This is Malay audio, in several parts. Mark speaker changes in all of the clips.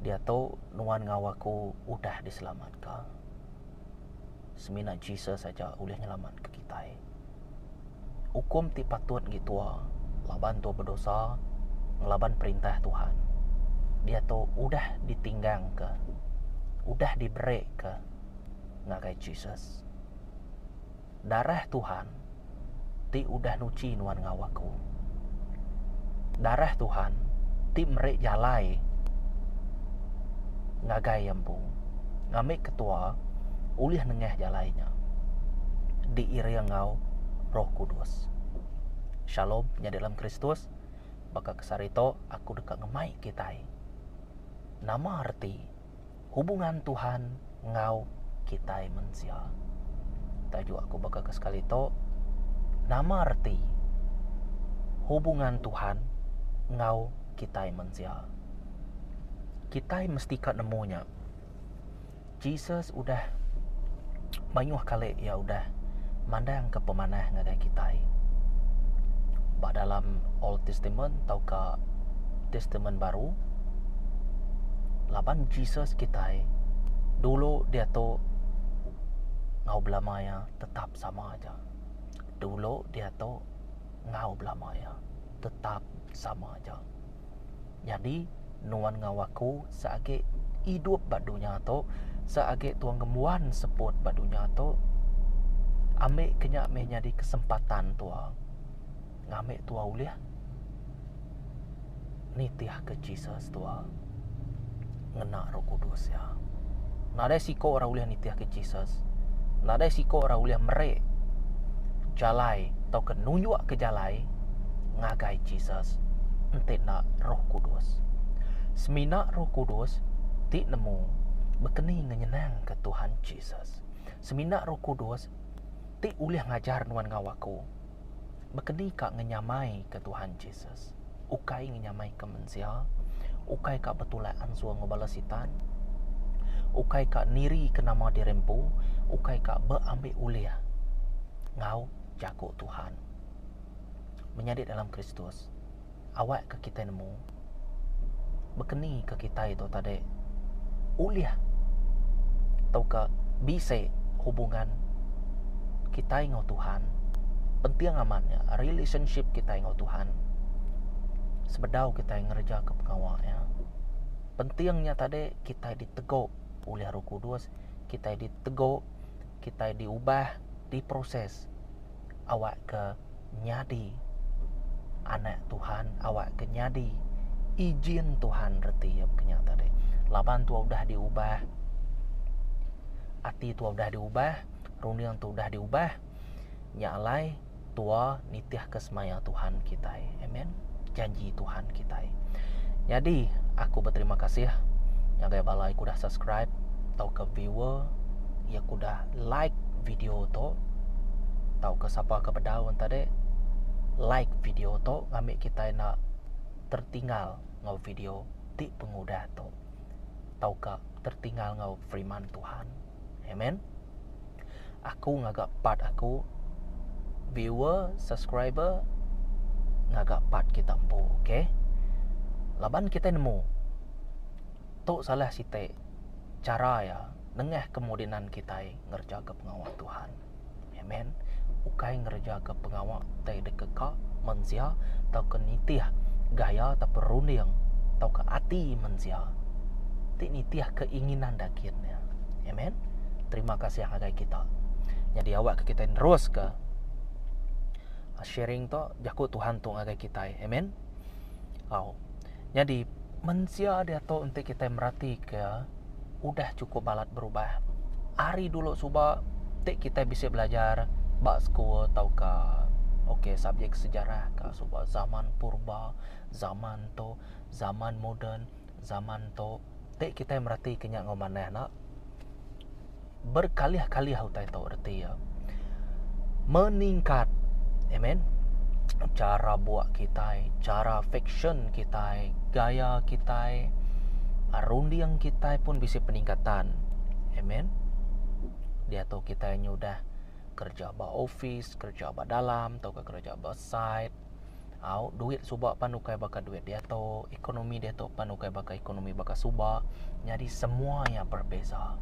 Speaker 1: Dia tahu nuan ngawaku udah diselamatkan. Semina Jesus saja boleh nyelamat ke kita. Hukum ti patut gitu laban tu berdosa, ngelaban perintah Tuhan. Dia tahu udah ditinggang ke, udah diberi ke ngagai Jesus. Darah Tuhan ti udah nuci nuan ngawaku. Darah Tuhan ti merek jalai ngagai yambu. Ngamik ketua ulih nengeh jalainya. Diiri ngau Roh Kudus. Shalom nya dalam Kristus. Baka kesarito aku dekat ngemai kita. Nama arti hubungan Tuhan ngau kita manusia. Tajuk aku baka keskalito. Nama arti hubungan Tuhan ngau kita manusia. Kita mesti kat nemunya. Jesus udah banyak kali ya udah mandang ke pemanah ngagai kita. Ba dalam Old Testament atau ke Testament baru, laban Jesus kita dulu dia tu ngau belamaya tetap sama aja. Dulu dia tu ngau belamaya tetap sama aja. Jadi nuan ngawaku seage hidup badunya tu, seage tuang gemuan seput badunya tu, ambil kenyak meh jadi kesempatan tua ngambil tua uliah nitiah ke Jesus tua ngena Roh Kudus ya. Nada siko orang uliah nitiah ke Jesus, nada siko orang uliah merek jalai atau ke nunjuk ke jalai ngagai Jesus ente nak Roh Kudus. Semina Roh Kudus ti nemu berkeni ngenyenang ke Tuhan Jesus. Semina Roh Kudus ti uliah ngajar nuan ngawaku berkeni kak ngenyamai ke Tuhan Jesus. Ukai ngenyamai ke manusia, ukai kak betulaan sua ngobalasitan, ukai kak niri ke nama dirempu, ukai kak beambil uliah ngau jago Tuhan menjadi dalam Kristus. Awak ke kita nemu berkeni ke kita itu tadi uliah atau ke bisa hubungan kita dengan Tuhan penting amannya relationship kita dengan Tuhan sebedau kita yang ngerja ke pengawal ya. Pentingnya tadi kita diteguk oleh Roh Kudus, kita diteguk, kita diubah, diproses awak ke nyadi anak Tuhan, awak ke nyadi izin Tuhan reti ya kenyataan tadi. Laban tua udah diubah, hati tua udah diubah, runiang tua udah diubah, nyalai tua nitiah kesemaya Tuhan kita. Amen. Janji Tuhan kita. Jadi aku berterima kasih yang gaya balai kudah subscribe atau ke viewer ya kudah like video to atau ke siapa ke pedaun tadi like video to ngambil kita nak tertinggal ngau video ti pengudah to tau ka tertinggal ngau firman Tuhan. Amen. Aku ngagak part aku viewer subscriber ngagak part kita empu. Okay, laban kita nemu tu salah site cara ya nengah kemudian kita ngerja ke pengawal Tuhan. Amen. Ukai ngerja ke pengawal tai dekeka manusia tau ke nitiah gaya atau perunding atau ke hati manusia ti nitiah keinginan dakirnya. Amen. Terima kasih yang agai kita. Jadi awak ke kita terus ke sharing to jaku Tuhan tu agai kita. Amen. Jadi manusia dia tu untuk kita merhati ke udah cukup balat berubah. Hari dulu suba tik kita bisa belajar bak school atau ke subjek sejarah ke suba zaman purba, zaman to, zaman moden, zaman to. Tik kita merhati kenyak ngomanah nak berkali-kali hutai to erti ya. Meningkat. Amen. Cara buat kita, cara fiction kita, gaya kita, rundiang kita pun bisa peningkatan. Amen. Dia tahu kita yang udah kerja ba office, kerja ba dalam, atau kerja ba site, Duit subak panukai baka duit dia to, ekonomi dia to panukai baka ekonomi baka subak. Jadi semuanya berbeza.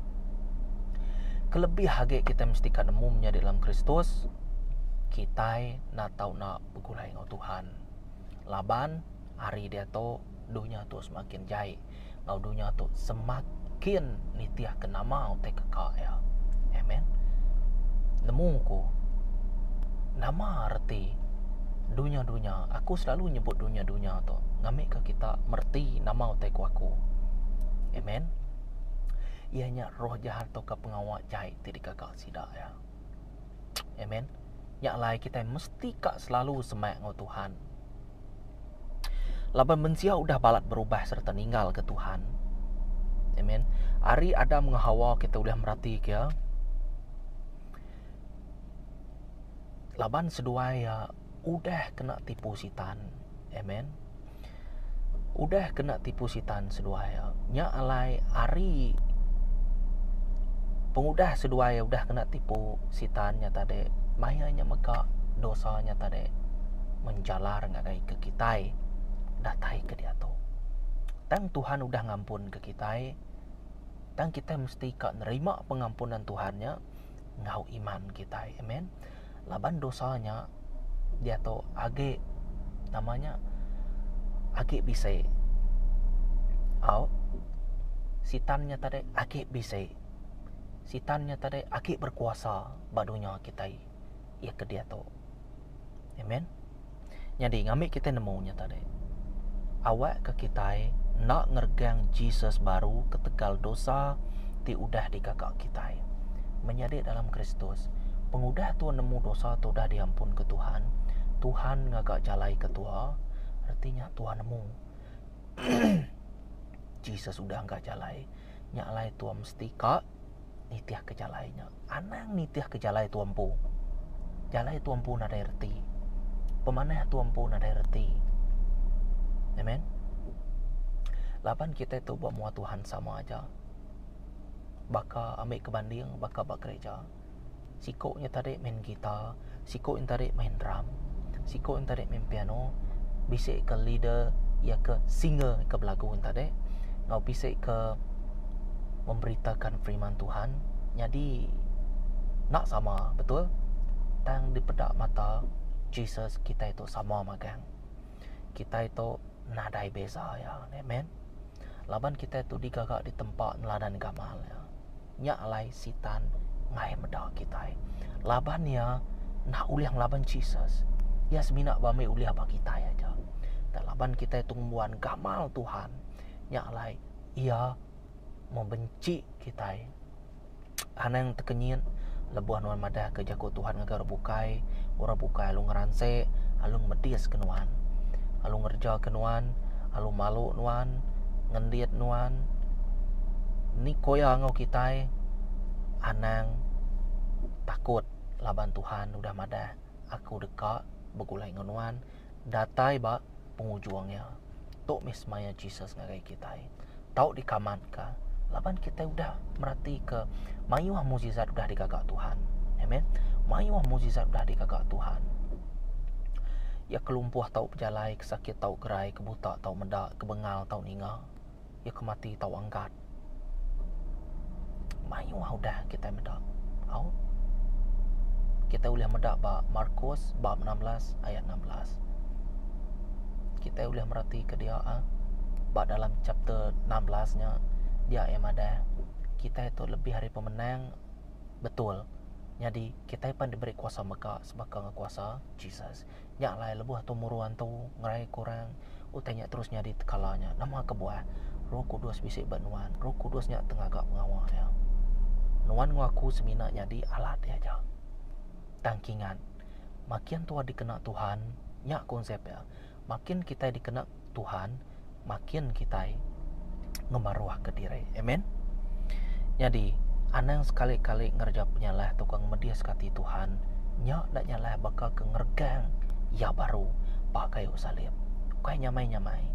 Speaker 1: Kelebih hage kita mesti nemu menjadi dalam Kristus. Kita nak tahu nak bergulai dengan Tuhan. Laban hari dia to dunia tu semakin jai. Ngau dunia tu semakin nitiah ke nama utai kekak ya. Amen. Nemu ku nama arti dunia-dunia. Aku selalu nyebut dunia-dunia tu. Ngamik ke kita merti nama utai ku aku. Amen. Ianya roh jahat tu ke pengawak jahit di kakak sidak ya. Amen. Yang lain kita mesti kak selalu semak dengan Tuhan. Laban manusia udah balat berubah serta ninggal ke Tuhan. Amen. Hari Adam dengan Hawa kita boleh merhati ke. Laban sedua ya udah kena tipu sitan. Amen. Udah kena tipu sitan sedua ya. Nya alai hari pengudah sedua ya udah kena tipu sitannya tadi. Mayanya maka dosanya tadi menjalar ngagai ke kita. Datai ke dia tu. Tang Tuhan udah ngampun ke kita. Tang kita mesti kak nerima pengampunan Tuhannya. Ngau iman kita. Amen. Laban dosanya dia tu age namanya age bisa. Sitannya tadi age bisa. Sitannya tadi age berkuasa badunya kita. Ya ke dia tu. Amen. Jadi ngambil kita nemunya tadi. Awak ke kita nak ngergang Jesus baru ketegal dosa ti udah di kakak kita. Menjadi dalam Kristus. Pengudah tu nemu dosa tu dah diampun ke Tuhan. Tuhan ngagak jalai ke tua. Artinya Tuhan nemu. Jesus sudah enggak jalai. Nyalai tua mesti kak nitiah ke jalainya. Anang nitiah ke jalai tuampu. Jalai tuampu nada erti. Pemanah tuampu nada erti. Amen. Lapan kita itu buat muat Tuhan sama aja. Baka ambil kebanding, baka bak gereja. Sikoknya tadi main gitar, sikoknya tadi main drum, sikoknya tadi main piano, bisik ke leader, ya ke singer ke belagu tadi. Ngau bisik ke memberitakan firman Tuhan. Jadi nak sama, betul? Tang di pedak mata Jesus kita itu sama magang. Kita itu nadai beza ya. Amen. Laban kita itu digagak di tempat neladan gamal ya. Nyak alai sitan ngai medak kita. Laban ya nak uliang laban Jesus. Ya seminak bami uliah bagi kita aja. Dan laban kita itu membuat gamal Tuhan. Nyak alai ia membenci kita. Anang tekenyin lebuhan wan madah ke jago Tuhan ngagar bukai, ora bukai alung ngeranse, alung medias kenuan. Alung ngerja kenuan, alung malu nuan, ngendiet nuan. Ni koya ngau kita anang takut laban Tuhan udah madah aku dekat begulai ngonuan datai ba pengujuangnya tok mismaya Jesus ngagai kita tau dikaman ka laban kita udah merhati ke mayuah mukjizat udah dikagak Tuhan. Amen. Mayuah mukjizat udah dikagak Tuhan. Ya kelumpuh tau berjalai, kesakit tau gerai, kebuta tau medak, kebengal tau ninga, ya kemati tau angkat. Mayuah udah kita medak. Kita boleh medak bab Markus bab 16 ayat 16. Kita boleh merhati ke dia bab dalam chapter 16-nya dia yang ada kita itu lebih hari pemenang betul. Jadi kita pun diberi kuasa Mekah sebagai kuasa Jesus. Nyak lai lebuh tu muruan tu ngerai kurang utanya terusnya di kalanya. Nama kebuah Roh Kudus bisik benuan. Roh Kudusnya tengah gak mengawal ya. Nuan ngaku semina jadi alat dia aja. Tangkingan. Makin tua dikena Tuhan, nyak konsep ya. Makin kita dikena Tuhan, makin kita ngemaruah ke diri. Amen. Jadi anang sekali-kali ngerja penyalah tukang medias kati Tuhan, nyak dak nyalah bakal ke ngergang ya baru pakai salib. Kai nyamai-nyamai.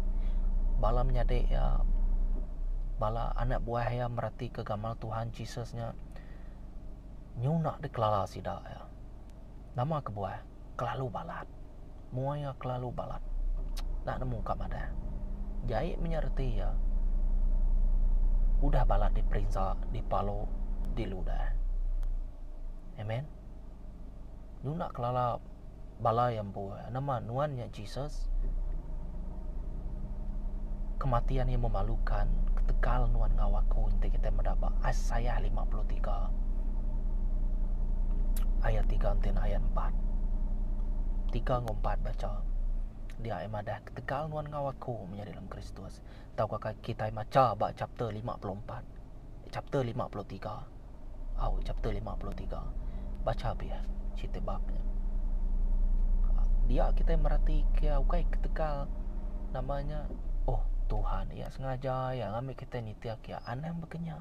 Speaker 1: Balam nyade ya bala anak buah ya merhati ke gamal Tuhan Jesusnya. Nyunak dikelala sida ya. Nama kebuah kelalu balat. muaya kelalu balat nak nemu kamada jai menyerti ya udah balat di perinsa di palo di ludah. Amen. Nuna kelala bala yang buah nama nuannya Jesus kematian yang memalukan ketekal nuan ngawaku untuk kita mendapat Yesaya 53 ayat 3 anten ayat 4 3 ngompat baca dia emadah ketekal nuan ngawaku menjadi dalam Kristus. Tahu kakak kita maca bak chapter 54 chapter 53 chapter 53 baca biar cerita babnya dia kita merhati kia ukai ketekal namanya Tuhan ya sengaja ya ngambil kita nitia kia anang berkenya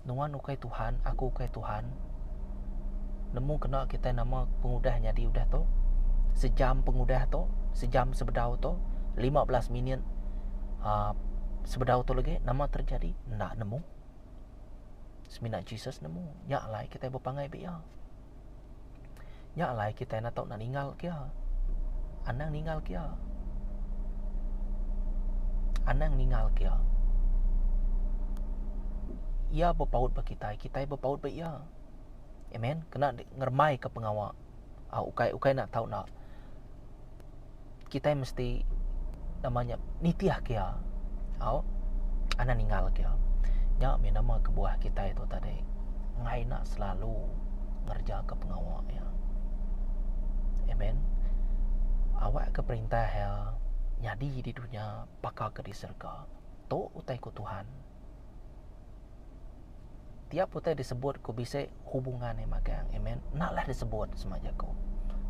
Speaker 1: nuan ukai Tuhan aku ukai Tuhan nemu kena kita nama pengudah jadi udah tu sejam pengudah tu sejam sebedau tu 15 minit sebedau tu lagi nama terjadi nak nemu semina Jesus nemu nyak lai kita berpangai biya nyak lai kita nak tahu nak ninggal kia anang ninggal kia ia berpaut bagi kita berpaut bagi ia. Amen. Kena ngermai ke pengawal ukai nak tahu nak kita mesti namanya nitiah kia anang ninggal kia nya nama kebuah kita itu tadi ngai nak selalu ngerja ke pengawal ya. Amen. Awak ke perintah ya nyadi di dunia pakal ke di surga to utai ku Tuhan tiap utai disebut ku bisa hubungan yang magang. Amen. Naklah disebut semaja ku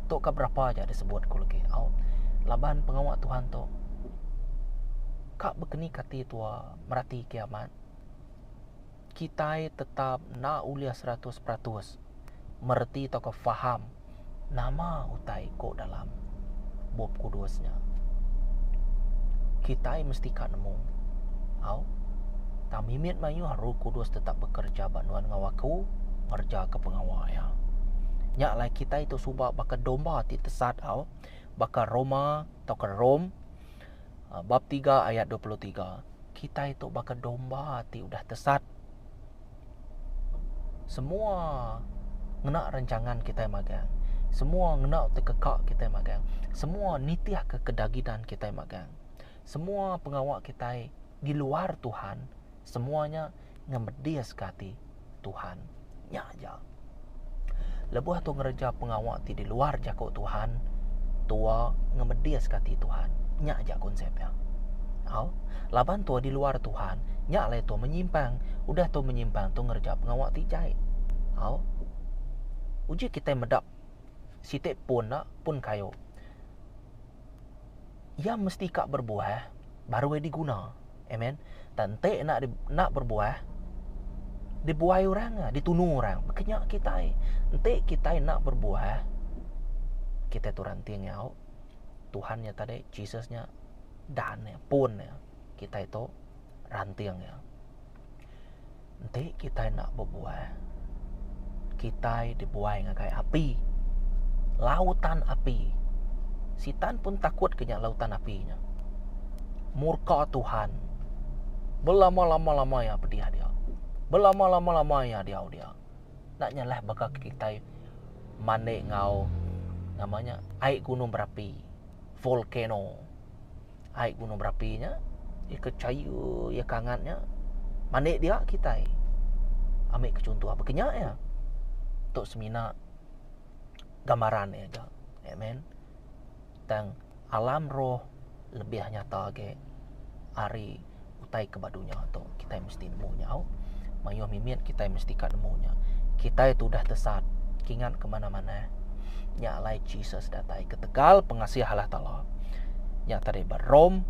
Speaker 1: to ke berapa aja disebut ku lagi laban pengawak Tuhan to kak berkeni kati tua merati kiamat kita tetap na ulia 100% merti atau ke faham nama utai ko dalam bob kudusnya kita mesti kan nemu tamimit mayu Roh Kudus tetap bekerja banuan ngawaku ngerja ke pengawal ya nyak lai kita itu subak bakal domba ti tesat bakal Roma atau ke Rom bab 3 ayat 23 kita itu bakal domba ti udah tesat semua ngena rancangan kita magang semua ngena tekekak kita magang semua nitiah ke kedagidan kita magang semua pengawal kita di luar Tuhan semuanya ngemedias kati Tuhan nya aja lebuh tu ngerja pengawal ti di luar jako Tuhan tua ngemedias kati Tuhan nya aja konsepnya laban tua di luar Tuhan nya le tu menyimpang udah tu menyimpang tu ngerja pengawal ti jai uji kita medap sitek pun kayo ia mesti kak berbuah baru diguna. Amen. Tante nak berbuah dibuai orang ditunu orang makanya kita ente kita nak berbuah kita tu rantingnya Tuhannya tadi Jesusnya dan pun ya kita itu rantingnya ente kita nak berbuah kita dibuai ngakai api lautan api Sitan pun takut kena lautan apinya. Murka Tuhan. Berlama-lama ya pedih dia. Berlama-lama ya dia. Nak nyalah bakal kita mane ngau namanya air gunung berapi, volcano. Air gunung berapinya, ia kecayu, ia kangatnya. Mane dia kita. Ambil kecontoh apa kenyak ya. Untuk semina gambaran ya. Amen. Dan alam roh lebih nyata ke hari utai kebadunya atau kita mesti nemunya mayo mimit kita mesti kan nemunya kita itu dah tesat kingan kemana-mana nyalai Jesus datai ketegal pengasih Allah Ta'ala nyata dari Rom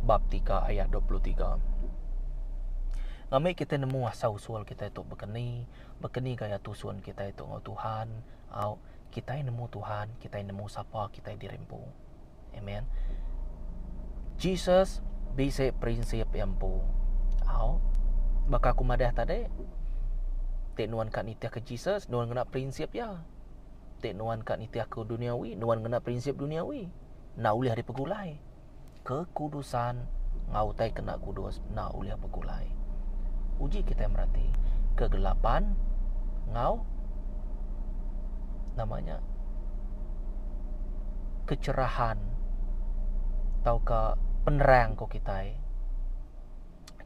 Speaker 1: bab 3 ayat 23 ngambil kita nemu asal usul kita itu bekeni gaya tusuan kita itu ngau Tuhan kita nemu Tuhan, kita nemu siapa, kita dirempu. Amen. Jesus bisa prinsip yang pu. Baka aku madah tadi. Tek nuan kat nitia ke Jesus, nuan kena prinsip ya. Tek nuan kat niti aku duniawi, nuan kena prinsip duniawi. Nak uliah dipegulai. Kekudusan ngau tai kena kudus, nak uliah pegulai. Uji kita merati. Kegelapan ngau namanya kecerahan tau ka penerang ko kita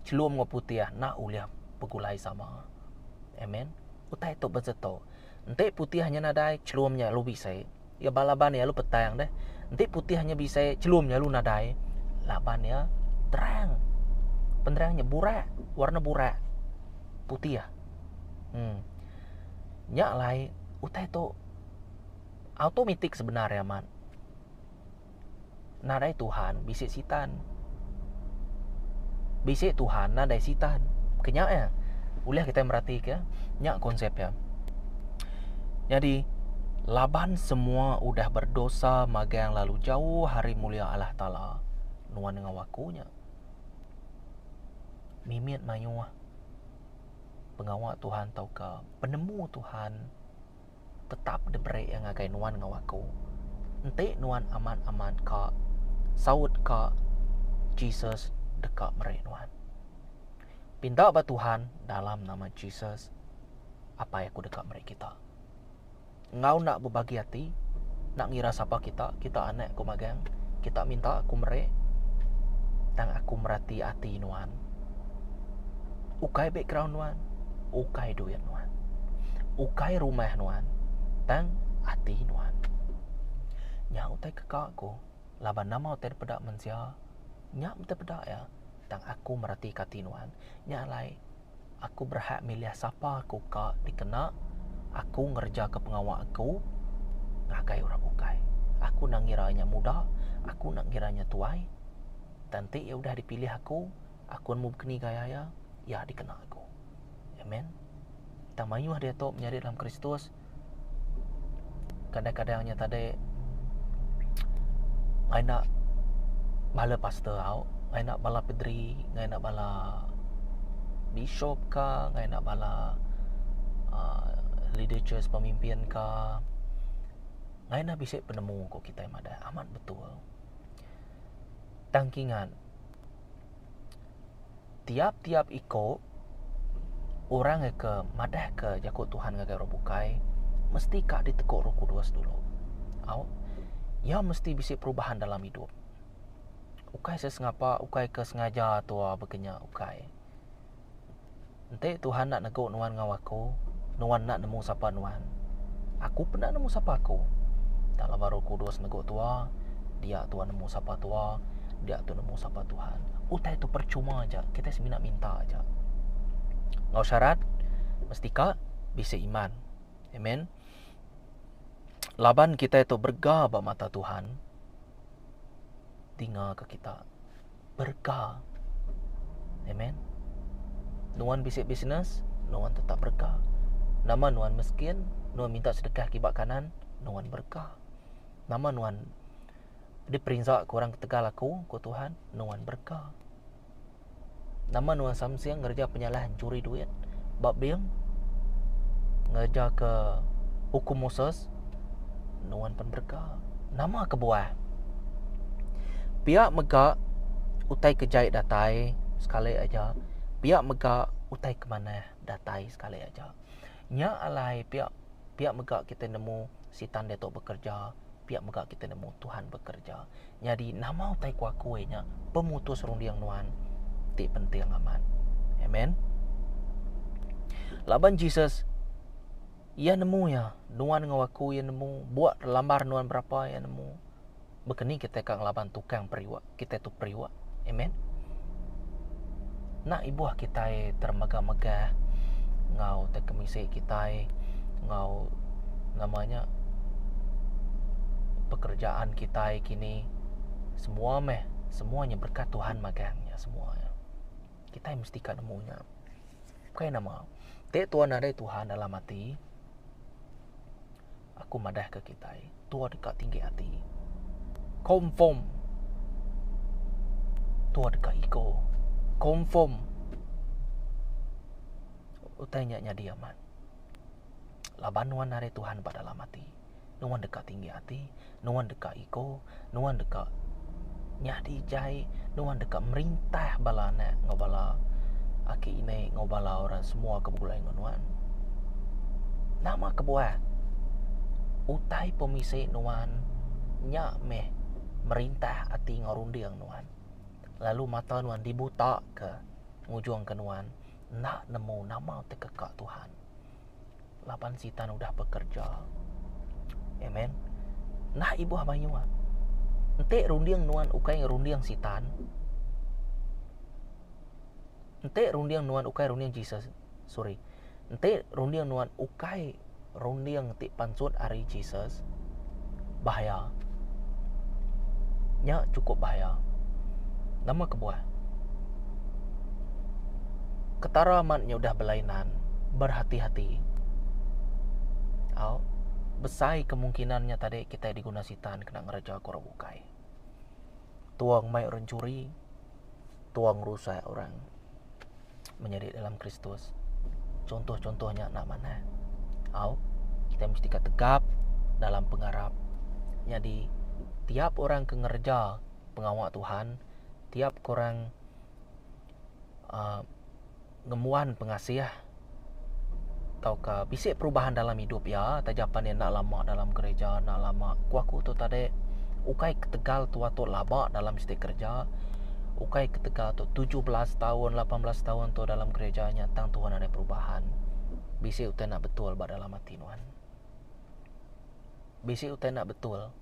Speaker 1: celum ngau putih nak uliah pegulai sama. Amen. Utai tu bezeto. Ente putih hanya nadai celumnya lu bisa. Ya balaban ya lu petang deh. Ente putih hanya bisa celumnya lu nadai. Laban ya terang. Penerangnya burak, warna burak. Putih ya. Nyak lai utai tu automatik sebenarnya man. Nadai Tuhan bisik sitan. Bisik Tuhan nadai sitan. Kenyak ya. Uliah kita merhati ke nyak konsep ya. Jadi Laban semua udah berdosa magang lalu jauh hari mulia Allah Ta'ala. Nuan dengan wakunya. Mimit mayuah. Pengawak Tuhan tau ke penemu Tuhan tetap diberi yang agai nuan dengan waku. Ente nuan aman-aman ka saud ka Jesus dekat mereka nuan. Pinta ba Tuhan dalam nama Jesus apa yang aku dekat mereka kita. Ngau nak berbagi hati, nak ngira siapa kita anak aku magang, kita minta aku merek, dan aku merhati hati nuan. Ukai background nuan, ukai duit nuan, ukai rumah nuan, dan hati nuan. Nyau utai kekak aku, laban nama utai pedak mensia, nyak utai pedak ya, dan aku merhati hati nuan. Nyak lai, aku berhak milih siapa aku kak dikena. Aku ngerja ke pengawal aku ngakai orang ukai. Aku nak ngiranya muda, aku nak ngiranya tuai. Nanti ya udah dipilih aku mau berkeni gaya ya dikena aku. Amen. Tamayuh dia tu menjadi dalam Kristus. Kadang-kadangnya tadi ngai nak bala pastor au, ngai nak bala pedri, ngai nak bala bishop ka, ngai nak bala leader church pemimpin ka. Ngai nak bisik penemu ko kita yang ada amat betul. Tangkingan tiap-tiap iko orang ke madah ke jakut Tuhan ngagai ro bukai mesti kak ditekuk Roh Kudus dulu. Au ya mesti bisik perubahan dalam hidup. Ukai sesengapa, ukai ke sengaja tua begenya ukai. Ente Tuhan nak neguk nuan ngawaku, nuan nak nemu siapa nuan. Aku pernah nemu siapa aku. Dalam Roh Kudus neguk tua, dia Tuhan nemu siapa tua, dia tu nemu siapa Tuhan. Utai itu percuma aja, kita semina minta aja. Ngau syarat, mesti kak bisa iman. Amen. Laban kita itu bergah ba mata Tuhan. Tinggal ke kita bergah. Amen. Nuan bisik bisnes, nuan tetap berkah. Nama nuan miskin, nuan minta sedekah kibak kanan, nuan berkah. Nama nuan diperinsak kurang ketegal aku Tuhan, nuan berkah. Nama nuan samsiang ngerja penyalahan curi duit, bab biang, ngerja ke hukum Moses, nuan pun berkah. Nama kebuah. Pihak megak utai kejait datai sekali aja. Pihak megak utai kemana datai sekali aja. Nya alai pihak megak kita nemu sitan dia tu bekerja, pihak megak kita nemu Tuhan bekerja. Jadi nama utai kuakuenya pemutus rundiang nuan ti penting aman. Amen. Laban Jesus ia nemu ya nuan ngawaku ia nemu buat lambar nuan berapa ia nemu. Bekeni kita kang laban tukang periwa, kita tu periwa. Amen. Nak ibuah kita termegah-megah ngau terkemisik kita ngau namanya pekerjaan kita kini semuanya berkat Tuhan magangnya semuanya. Kita mesti kan nemunya. Bukan nama. Tek Tuhan ada Tuhan dalam hati. Aku madah ke kita. Tuhan dekat tinggi hati. Confirm. Tuhan dekat ego. Confirm. Utanya dia man. Labanuan hari Tuhan pada dalam hati. nuan dekat tinggi hati, nuan dekat ego, nuan dekat nyadi jai, nuan dekat merintah bala nak ngobala aki ini ngobala orang semua kebulai nuan. Nama kebuah utai pemisai nuan nyak meh merintah hati ngorundiang nuan. Lalu mata nuan dibuta ke ngujung ke nuan nak nemu nama tekekak Tuhan. Lapan sitan udah bekerja. Amen. Nah ibu habayua. Ente rundiang nuan ukai rundiang sitan. Ente rundiang nuan ukai rundiang Jesus. Sorry. Ente rundiang nuan ukai rundiang ti pansut ari Jesus. Bahaya. Nya cukup bahaya. Nama kebuah. Ketaramannya udah belainan. Berhati-hati. Besai kemungkinannya tadi kita diguna sitan kena ngeraja korang bukai. Tuang mai orang curi, tuang rusak orang menjadi dalam Kristus. Contoh-contohnya nak mana? Kita mesti tegap dalam pengharap. Jadi tiap orang ke ngerja pengawal Tuhan, tiap korang ngemuan pengasih atau ke bisik perubahan dalam hidup ya, tajapan yang nak lama dalam gereja, nak lama kuaku tu tadi ukai ketegal tua tu lama dalam setiap kerja, ukai ketegal tu 17 tahun 18 tahun tu dalam gerejanya, tang Tuhan ada perubahan. Bisik utai nak betul ba dalam hati nuan. Bisik utai nak betul.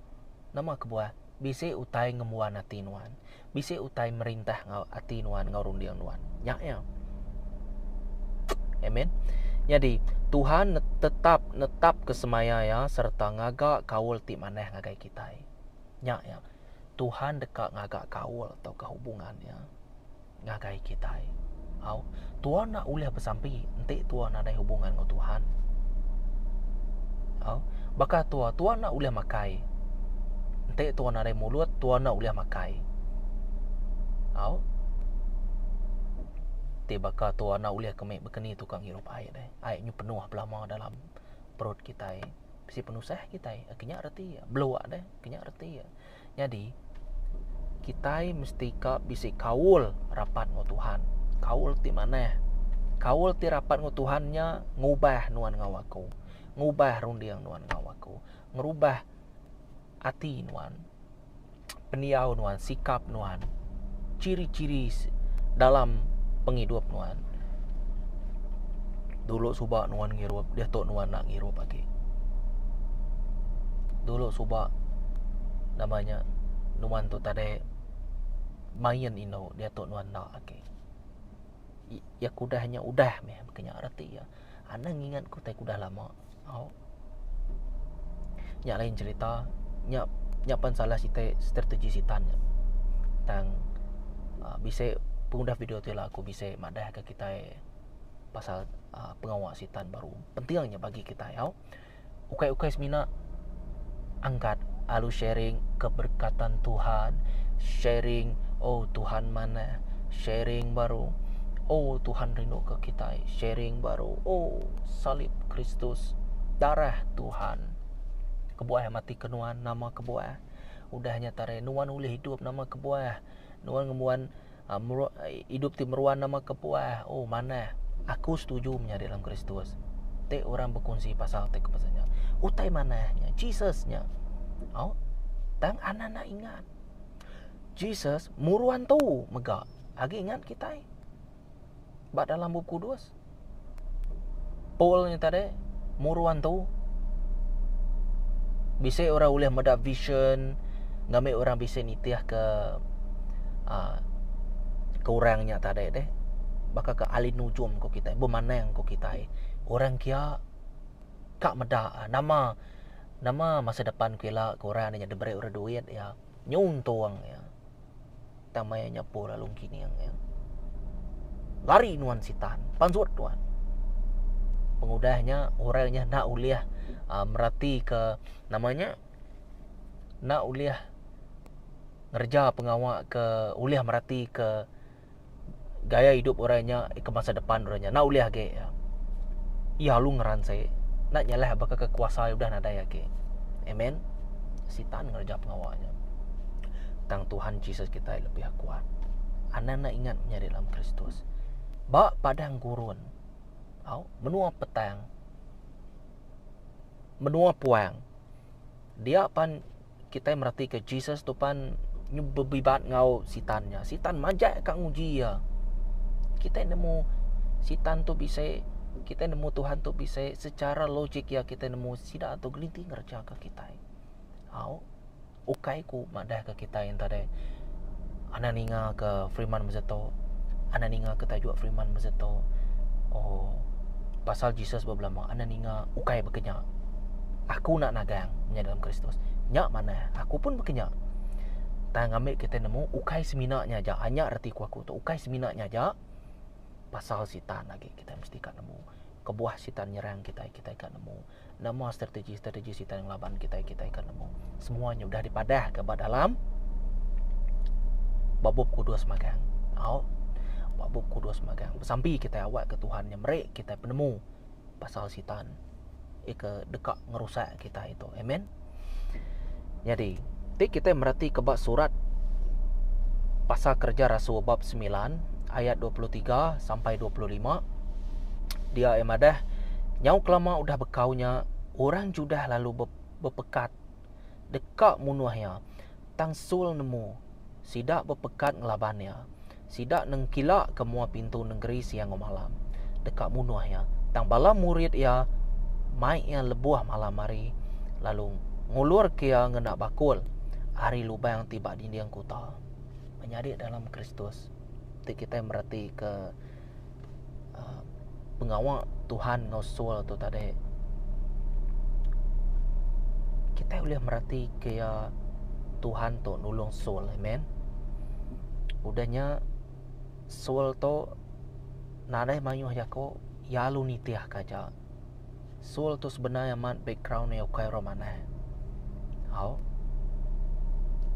Speaker 1: Nama kebuah bisik utai ngemuan hati nuan. Bisik utai merintah ngau hati nuan ngaurundiang nuan. Ya. Amen. Jadi Tuhan tetap kesemaya ya, serta ngagak kawul ti maneh ngagai kita. Ya. Tuhan dekat ngagak kawul atau kehubungan ya. Ngagai kita. Tuhan nak uliah bersampi, ente Tuhan ada hubungan dengan Tuhan. Bakal Tuhan nak uliah makai. Ente Tuhan ada mulut, Tuhan nak uliah makai. Bakal Tuhan nak uliah kemik berkeni tukang hirup air deh. Airnya penuh belama dalam perut kita. Mesti penuh sah kita. Akhirnya arti ya. Beluak deh. Akhirnya arti ya. Jadi kita mesti bisa kawul rapat dengan Tuhan. Kawul ti mana? Kawul ti rapat dengan Tuhannya ngubah nuan ngawaku. Ngubah rundiang nuan ngawaku. Ngerubah hati nuan. Peniau nuan, sikap nuan. Ciri-ciri dalam penghidup nuan. Dulu subak nuan ngirup, dia tok nuan nak ngirup lagi. Dulu subak namanya nuan tu tadi main ino, dia tok nuan nak lagi. Ya kudahnya udah meh kenya arti ya. Anang ingat ku tai kudah lama. Nyak lain cerita, nyapan salah site strategi sitan. Tang bisa pengundah video tu lah aku bisa madah ke kita pasal pengawal sitan baru. Pentingnya bagi kita ya. Ukai-ukai semina angkat alu sharing keberkatan Tuhan, sharing Tuhan mana, sharing baru. Tuhan rindu ke kita, sharing baru. Salib Kristus, darah Tuhan. Kebuah mati kenuan nama kebuah. Udahnya tare nuan ulih hidup nama kebuah. Nuan ngemuan hidup ti meruan nama kepuah. Mana aku setuju menjadi dalam Kristus. Te orang berkongsi pasal te kepasanya. Utai mananya Jesusnya. Tang anak ingat Jesus muruan tu megak. Agi ingat kita bak dalam buku kudus Paulnya tadi muruan tu bisa orang boleh medap vision, ngambil orang bisa nitiah ke orangnya tadi deh. Bakal ke alin nujum ko kita, bermanang ko kita. Orang kia kak meda nama masa depan kila korang nya diberi orang duit ya. Nyuntuang ya. Tamanya nyapu lalu kini yang ya. Lari nuan sitan, pansut tuan. Pengudahnya orangnya nak uliah merati ke namanya nak uliah ngerja pengawal ke uliah merati ke gaya hidup orangnya ke masa depan orangnya nak uliah ke ya. Iya lu ngeransai nak nyalah bakal kekuasaan udah nada ya ke. Amen. Sitan ngerja pengawalnya. Tang Tuhan Yesus kita lebih kuat. Anak ingat menjadi dalam Kristus. Ba padang gurun. Menua petang. Menua puang. Dia pan kita merhati ke Jesus tu pan berbibat ngau sitannya. Sitan majak kat nguji ya. Kita nemu sitan tu bisa, kita nemu Tuhan tu bisa secara logik ya, kita nemu sida atau gelinti ngerja ke kita. Ukai ku madah ke kita yang tadi. Ana ninga ke Freeman Mazeto. Ana ninga ke tajuk Freeman Mazeto. Pasal Jesus berbelamang. Ana ninga ukai berkenyak. Aku nak nagang menjadi dalam Kristus. Nyak mana? Aku pun berkenyak. Tang ambil kita nemu ukai seminaknya aja. Hanya arti ku aku tu ukai seminaknya aja. Pasal sitan lagi kita mesti kat nemu. Kebuah sitan nyerang kita ikat nemu. Nama strategi sitan yang laban kita ikat nemu. Semuanya udah dipadah ke dalam babub kudus magang. Babub kudus magang. Sampai kita awak ke Tuhan yang merek kita penemu pasal sitan ke dekat ngerusak kita itu. Amen. Jadi, kita merhati ke bab surat pasal kerja Rasul bab 9 ayat 23 sampai 25. Dia emadah nyau kelama udah bekaunya orang Judah lalu berpekat dekat munuhnya tangsul nemu sidak berpekat ngelabannya sidak nengkilak ke mua pintu negeri siang malam dekat munuhnya tang bala murid ya mai yang lebuah malam hari lalu ngulur kia ngenak bakul hari lubang tiba di yang kota menjadi dalam Kristus. Kita merhati ke pengawal Tuhan ngosul tu tadi. Kita boleh merhati ke Tuhan tu nulung soul. Amen. Udahnya soul tu nadai mayuh jako yalu nitiah kaja. Soul tu sebenarnya mat background yang ukai romana.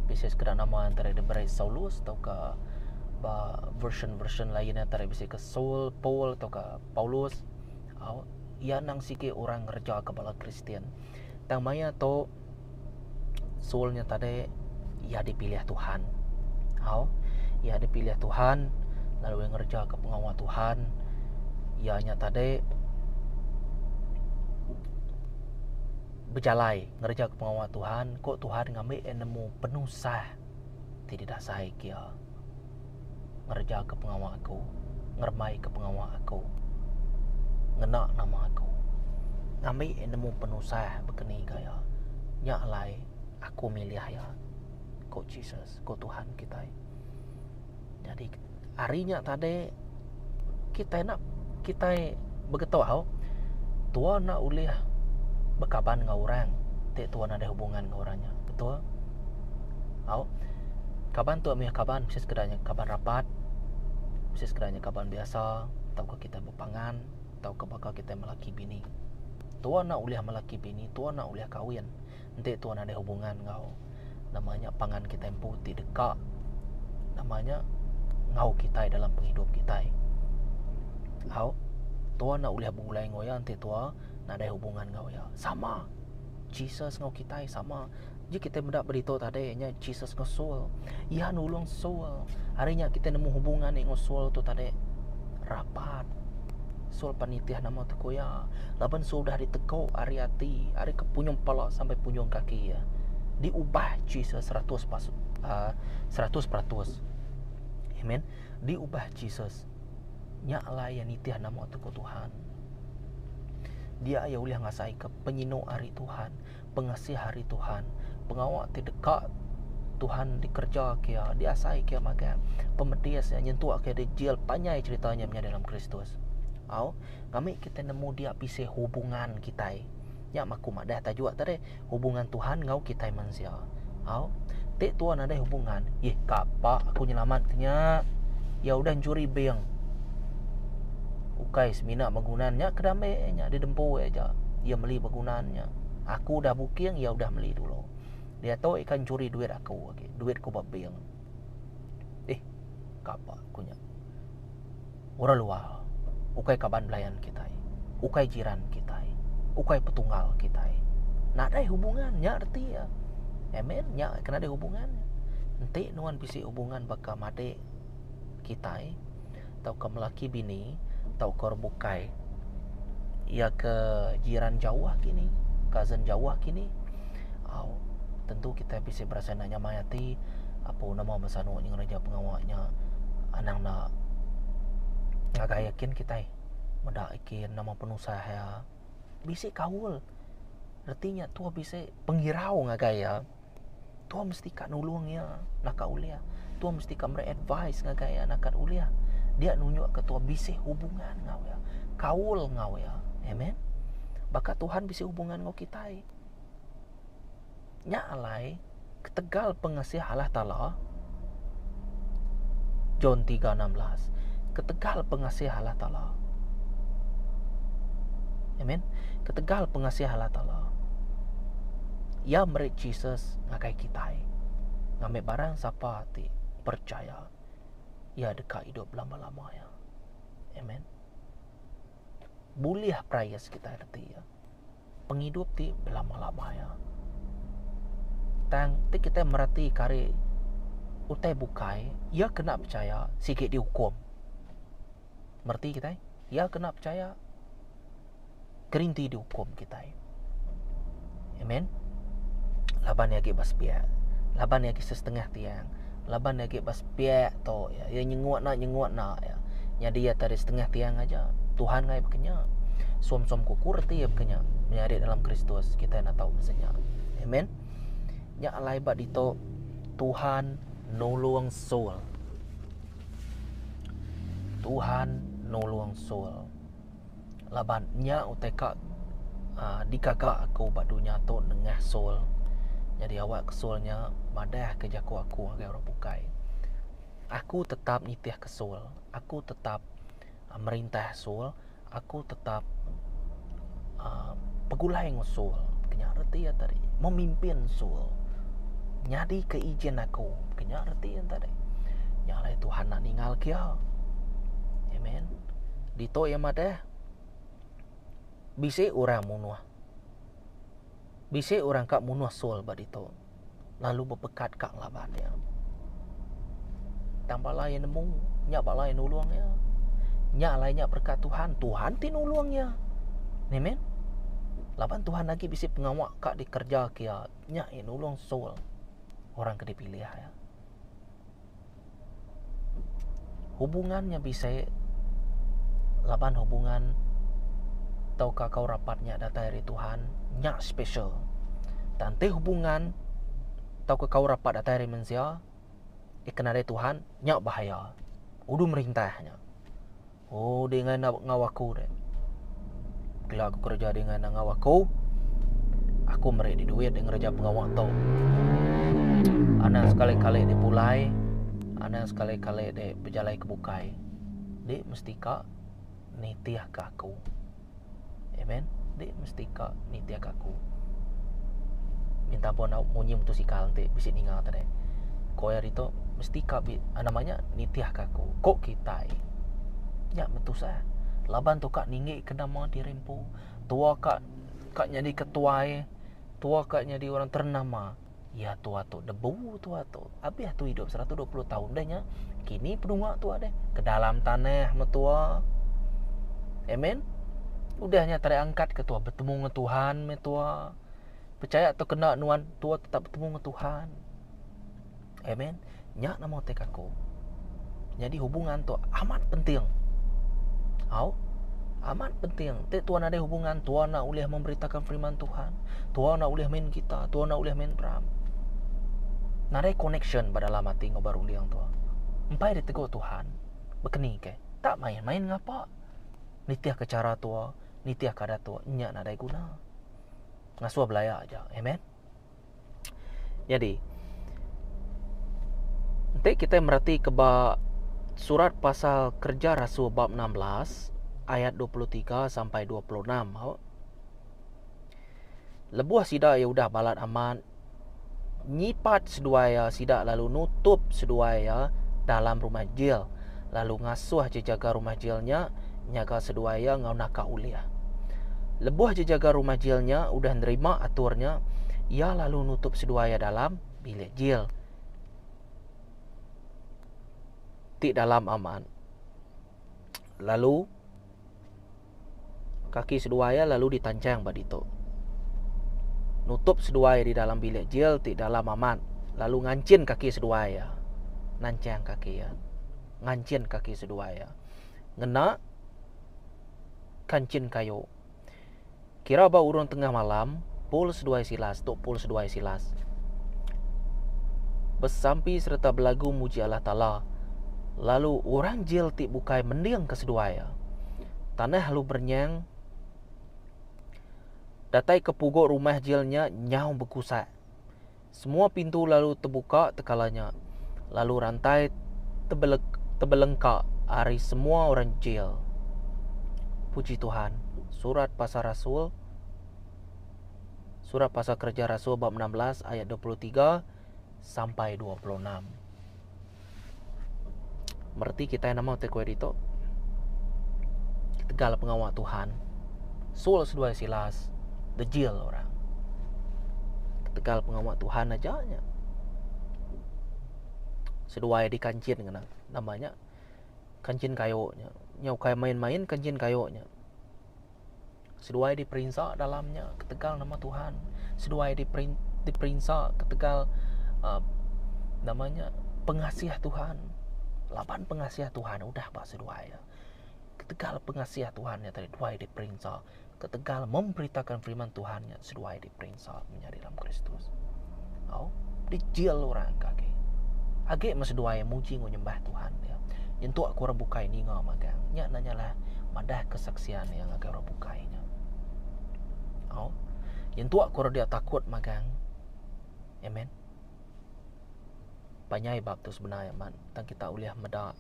Speaker 1: Bisa sekedar nama antara diberi Saulus atau ke version lain antara bisa ke Saul, Paul atau ke Paulus. Ia nang sikit orang ngerja kepala Kristian. Tang maya to Saulnya tadi ia dipilih Tuhan. Ia dipilih Tuhan lalu yang ngerja ke pengawal Tuhan. Ianya tadi berjalai ngerja ke pengawal Tuhan. Kok Tuhan ngambil nemu penuh sah tidak sah kia ngerja ke pengawal aku, ngermai ke pengawal aku, ngenak nama aku, ngambil nemu penuh sah berkeni kaya nyak lai aku milih ya kok Jesus, kok Tuhan kita. Jadi harinya tadi kita begitu Tuhan nak ulih berkaban dengan orang, Tuhan ada hubungan dengan orangnya, betul? Kaban tu ambil kaban bisa sekedahnya kaban rapat, bisa sekedahnya kaban biasa, ataukah kita berpangan, ataukah bakal kita melaki bini. Tuhan nak uliah melaki bini, Tuhan nak uliah kahwin. Nanti Tuhan ada hubungan ngau. Namanya pangan kita yang putih dekat. Namanya ngau kita dalam penghidup kita. Tuhan nak uliah bungulai ngau ya, nanti Tuhan nak ada hubungan ngau ya. Sama. Jesus ngau kita sama. Jadi kita mendak beritahu tadi nya Jesus ngosul. Ia nulung soul. Harinya kita nemu hubungan dengan soul tu tadi rapat. Soul panitia nama tu ya. Laban sudah ditekau hari hati, hari ke punyung pala sampai punyung kaki ya. Diubah Jesus 100%. Amen. Diubah Jesus. Nya lah yang nitiah nama tu Tuhan. Dia ya uliah ngasai ke penyino hari Tuhan, pengasih hari Tuhan, pengawal ti dekat Tuhan dikerja kia, diasai kia makan, pemedias yang nyentuh kia dijil panjang ceritanya menjadi dalam Kristus. Kami kita nemu dia pisah hubungan kita. Ya maku madah tajuk tadi hubungan Tuhan ngau kita manusia. Tek Tuhan ada hubungan. Kapa aku nyelamatnya. Ya udah curi beng. Ukai semina bangunannya kedamainya didempu aja. Dia beli bangunannya. Aku dah booking, ya udah beli dulu. Dia tahu ikan curi duit aku, duit ku babeng. Kapa kunya. Orang luar. Ukai kaban belayan kita. Ukai jiran kita. Ukai petunggal kita. nak ada hubungan nya arti ya. Amen, nya kena ada hubungan. Nanti nuan bisi hubungan baka made kita tau ke melaki bini, tau ke bukai. Ya ke jiran jauh kini, cousin jauh kini. Tentu kita bisa berasa nak nyamayati apa nama masano yang raja pengawaknya anang na ngagaya yakin kita mada ikin nama penusaha bisa kawul artinya tua bisa pengirau ngagaya tua mesti kak nulungnya nak ulia tua mesti kak advice ngagaya nak ulia dia nunjuk ke tua bisa hubungan ngau ya kawul ngau ya amen baka Tuhan bisa hubungan ngau kita nya alai ketegal pengasih Allah Ta'ala John 3:16 ketegal pengasih Allah Ta'ala amen ketegal pengasih Allah Ta'ala ya merit Jesus ngakai kita ngambil barang siapa ti percaya ya dekat hidup lama-lama ya amen boleh prayas kita arti ya penghidup ti lama-lama ya tang ti kita merati kari utai bukai ya kena percaya sikit dihukum merti kita ya kena percaya kerinti dihukum kita amen laban lagi bas piak laban lagi setengah tiang laban lagi bas piak to ya nyenguat nak ya jadi ya tadi setengah tiang aja Tuhan ngai bekenya suam-suam kukur ti ya bekenya menyari dalam Kristus kita nak tahu maksudnya amen nya alai bad dito Tuhan nolong soul Tuhan nolong soul laban nya uteka dikagak aku bad dunia tu nengah soul jadi awak ke soulnya madah ke jaku aku agak orang bukai aku tetap nitiah ke soul aku tetap merintah soul aku tetap pegulai ngosul kenya reti ya tadi memimpin soul nyadi keijen aku kenya reti yang tadi nyalai Tuhan nak ninggal kia amen dito yang madah bisa orang munuh bisa orang kak munuh soul bad itu lalu berpekat kak laban ya tambah lain nemu nyak bak lain nulung ya nyak lainnya berkat Tuhan ti nulungnya amen laban Tuhan lagi bisa pengawak kak dikerja kia nyak nulung soul orang ke dipilih ya hubungannya bisa laban hubungan tau kau rapatnya data dari Tuhan nyak special tante hubungan tau kau rapat data dari manusia kena dari Tuhan nyak bahaya udah merintahnya dengan ngawaku deh bila aku kerja dengan ngawaku aku meri di duit dengan kerja pengawak tau anak sekali-kali dipulai anak sekali-kali de berjalai kebukai de mesti kak nitiah ke aku amen de mesti kak nitiah ke aku minta pun nak munyi motosikal nanti bisa ninggal tadi koyar itu mesti kak namanya nitiah ke aku kok kita ya metusah laban tu kak ningi kena mau dirempu tua kak jadi ketua tua kak jadi orang ternama ya tua tu debu tua tu habis tu hidup 120 tahun dahnya kini penungak tua deh ke dalam tanah metua amen udahnya terangkat ke tua bertemu dengan Tuhan metua percaya atau kena nuan tua tetap bertemu dengan Tuhan amen nyak nama tekaku jadi hubungan tu amat penting amat penting tuan ada hubungan tuan nak uliah memberitakan firman Tuhan tuan nak uliah main kita tuan nak uliah main pram nare connection pada dalam hati ngobaru liang tua empai ditegur Tuhan bekeni ke tak main-main ngapa nitiah ke cara tua nitiah kada tua nyak nada guna ngasua belaya aja amen jadi nanti kita merhati keba surat pasal kerja Rasul bab 16 ayat 23 sampai 26 lebuah sida ya udah balat aman nyipat seduaya sidak lalu nutup seduaya dalam rumah jil lalu ngasuh jaga rumah jilnya nyaga seduaya ngau naka uliah Lebuh je jaga rumah jilnya, udah nerima aturnya, ia lalu nutup seduaya dalam bilik jil. Ti dalam aman. Lalu kaki seduaya lalu ditancang badito. Nutup seduaya di dalam bilik jil, ti dalam aman. Lalu ngancin kaki seduaya. Nancang kaki ya. Ngancin kaki seduaya. Ngena kancin kayu. Kira ba urang tengah malam, pul seduai silas, tok pul seduai silas. Bersampi serta belagu muji Allah Ta'ala. Lalu orang jil ti bukai mendiang ke seduaya. Tanah lalu bernyang. Datai ke pugok rumah jilnya nyau berkusak. Semua pintu lalu terbuka tekalanya. Lalu rantai terbelengkak hari semua orang jil. Puji Tuhan. Surat Pasal Rasul, Surat Pasal Kerja Rasul bab 16 ayat 23 sampai 26. Berarti kita yang nama tekwe dito. Tegal pengawal Tuhan. Sul sedua silas. Dejil orang. Tegal pengawal Tuhan ajanya. Sedua di kancin kena. Namanya kancin kayoknya. Nyau kayak main-main kancin kayoknya. Seduai diperintah dalamnya ketegal nama Tuhan. Seduai diperintah ketegal namanya pengasiah Tuhan. Lapan pengasiah Tuhan udah pak seduai. Ketegal pengasiah Tuhannya tadi duai diperintah. Ketegal memberitakan firman Tuhannya seduai diperintah menjadi dalam Kristus. Oh, dijil orang kaki. Age mas seduai muji nyembah Tuhan ya. Yentu aku ora bukai ninga magang. Nya nanyalah madah kesaksian yang agak ora bukainya. Oh, yang tua kor dia takut magang. Amen. Banyak bab tu sebenarnya man. Tang kita uliah medak.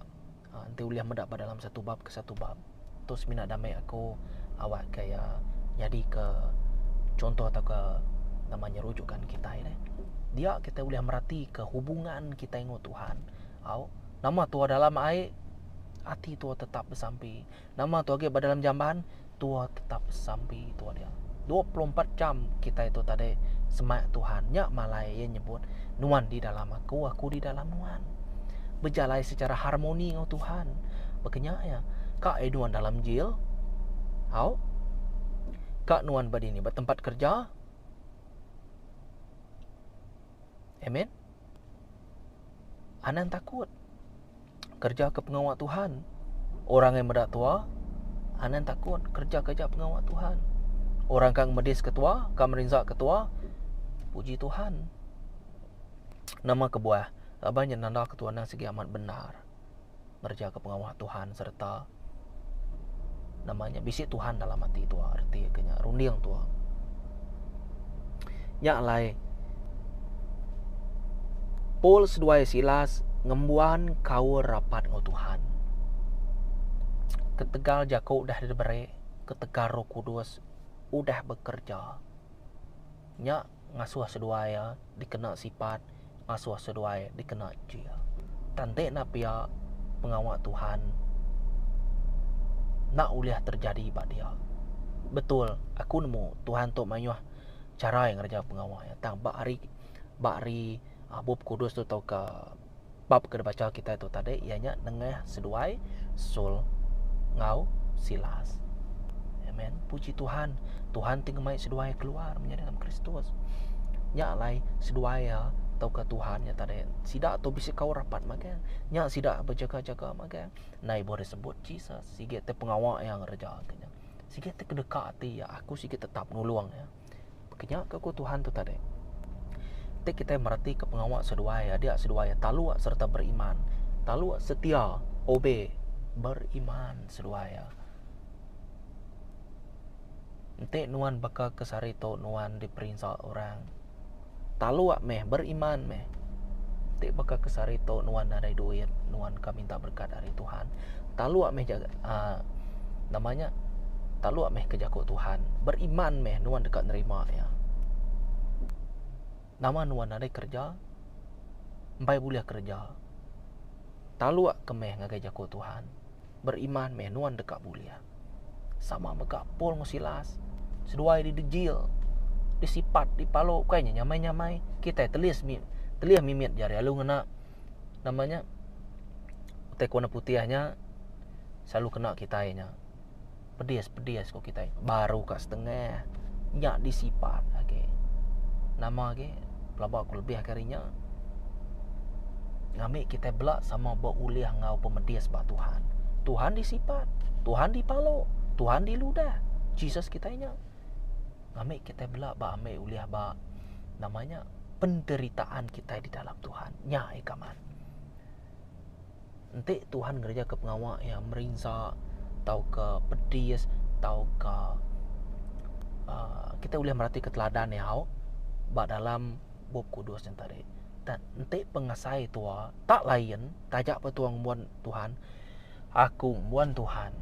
Speaker 1: Nanti uliah medak pada dalam satu bab ke satu bab. Terus minat damai aku awak kayak jadi ke contoh atau ke namanya rujukan kita ini. Dia kita uliah merhati ke hubungan kita dengan Tuhan. Oh, nama tua dalam air, hati tua tetap bersampi. Nama tua ke dalam jamban, tua tetap bersampi tua dia. 24 jam kita itu tadi semak Tuhan. Nyak malai yang nyebut nuan di dalam aku di dalam nuan. Berjalan secara harmoni dengan Tuhan. Makanya ya, kak nuan dalam jil. Hau? Kak nuan badini bertempat kerja. Amen. Anan takut kerja ke pengawal Tuhan. Orang yang medak tua, anan takut kerja-kerja pengawal Tuhan. Orang kang medis ketua, kang merinzak ketua, puji Tuhan. Nama kebuah, banyak nanda ketua nang segi amat benar. Ngerja ke pengawal Tuhan serta namanya bisik Tuhan dalam hati tua, arti kenya rundiang tua. Nyak lai. Paul seduai silas ngembuan kau rapat ngau Tuhan. Ketegal Jakob dah diberi, ketegal Roh Kudus udah bekerja. Nyak ngasuh seduaya dikena sifat, ngasuh seduaya dikena jil. Tante napia pengawal Tuhan nak uliah terjadi bak dia. Betul, aku nemu Tuhan tu mayuh cara yang kerja pengawal. Tang bak hari bab Kudus tu tau ke bab ke baca kita itu tadi ianya nengah seduai sul ngau silas. Amen. Puji Tuhan. Tuhan tinggal mai seduai keluar menjadi dalam Kristus. Nya lai seduai tau ke Tuhan nya tadi. Sidak tu bisa kau rapat magang. Nya sidak berjaga-jaga magang. Nai boleh sebut Jesus. Sige te pengawal yang kerja kenya. Sige te kedekat hati ya. Aku sige tetap nulung ya. Kenya ke Tuhan tu tadi. Te kita merhati ke pengawal seduai dia seduai talu serta beriman. Talu setia, obey, beriman seduai. Ente nuan baka kesarito nuan diperintah orang. Talu meh beriman meh. Ente baka kesarito nuan ada duit, nuan ka minta berkat dari Tuhan. Talu meh jaga namanya talu meh ke jago Tuhan. Beriman meh nuan dekat nerima ya. Nama nuan ada kerja. Empai boleh kerja. Talu ke meh ngagai jago Tuhan. Beriman meh nuan dekat boleh. Sama megak pol ngosilas. seduai di dejil, disipat, dipalo, kayaknya nyamai-nyamai. Kita telis mimit jari alu ngena namanya teh warna putihnya selalu kena kitanya. Pedias kok kita. Baru kat setengah nyak disipat okay. Nama ke pelabak aku lebih akhirnya ngambil kita belak sama beruliah ngau pemedias bak Tuhan. Tuhan disipat, Tuhan dipalo, Tuhan diludah. Jesus kitanya ngambil kita belak bak ambil uliah bak namanya penderitaan kita di dalam Tuhan. Nya ikaman. Nanti Tuhan kerja ke pengawak yang merinsak, tau ke pedis, tau ke kita boleh merhati keteladan ya hau bak dalam bab kudus yang tadi. Dan nanti pengasai tua tak lain tajak petuang muan Tuhan. Aku muan Tuhan.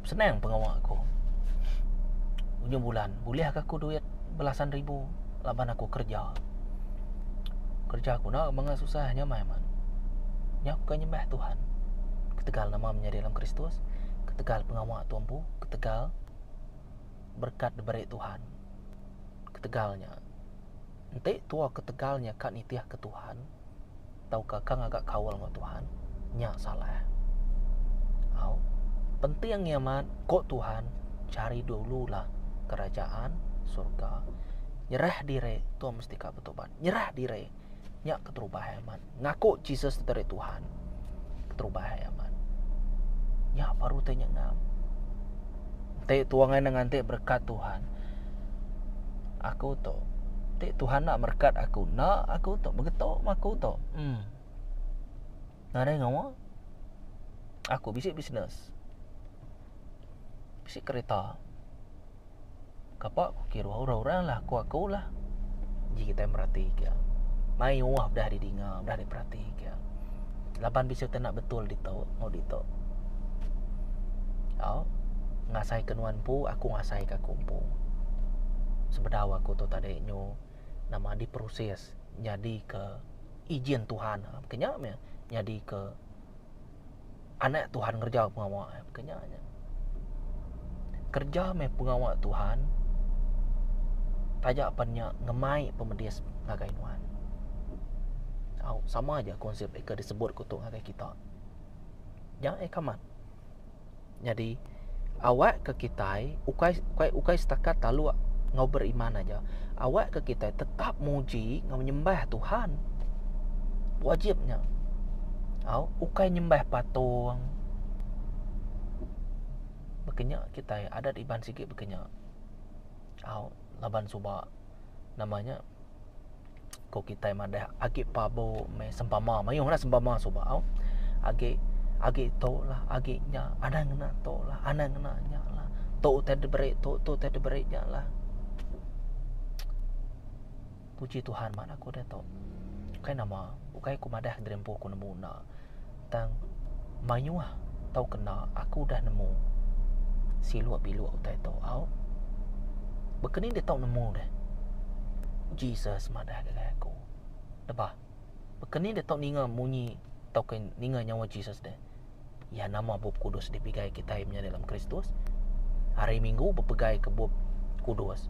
Speaker 1: Senang pengawak aku. Ujung bulan boleh aku duit belasan ribu laban aku kerja. Kerja aku nak banget susahnya man. Nya aku kan nyembah Tuhan. Ketegal nama menjadi dalam Kristus, ketegal pengawak tuampu, ketegal berkat diberi Tuhan. Ketegalnya. Nanti tua ketegalnya kan itiah ke Tuhan. Taukah kang agak kawal dengan Tuhan? Nya salah. Au. Pentingnya man kok Tuhan cari dululah kerajaan surga. Nyerah diri Tuhan mesti ka bertobat. Nyerah diri. Nya keterubah man. Ngaku Jesus dari Tuhan. Keterubah man. Nya baru tanya ngam. Nanti tuangan dengan nanti berkat Tuhan. Aku tu Tuhan nak berkat aku. Nak aku tu begitu aku tu. Ada ngau. Aku bisik bisnes. Bisik kereta. Kapak aku kira orang-orang lah aku lah. Jika kita merhati ke. Mai wah dah didinga, dah diperhati ke. Lapan bisik nak betul dito, mau dito. Oh, ngasai kenuan pu, aku ngasai ke kumpu. Sebedawa aku tu tadi nyo nama diproses jadi ke izin Tuhan kenyaknya jadi ke anak Tuhan kerja pengawal kenyaknya kerja me pengawal Tuhan tajak banyak ngemai pemedias ngagai Tuhan. Sama aja konsep eka disebut kutuk ngagai kita yang kaman jadi awak ke kita ukai setakat talu ngau beriman aja. Awak ke kita tetap muji ngau menyembah Tuhan. Wajibnya. Ukai nyembah patung. Bekenyak kita ada di ban sikit bekenyak. Laban subak namanya kok kita madah agi pabo me sempama mayong na sempama subak. Agi to lah aginya ada ngena to lah ana ngena nya lah. To tadi beri nya lah. Puji Tuhan mana aku dah tahu. Kai nama, ukai ku madah drempo ku nemu na. Tang mayuah tau kena aku dah nemu. Siluak biluak utai tau. Bekeni dia tau nemu dah. Jesus madah dengan aku. Debah. Bekeni dia tau ninga munyi tau kan ninga nyawa Jesus dah. Ya nama Bob Kudus dipigai kita imnya dalam Kristus. Hari Minggu berpegai ke Bob Kudus.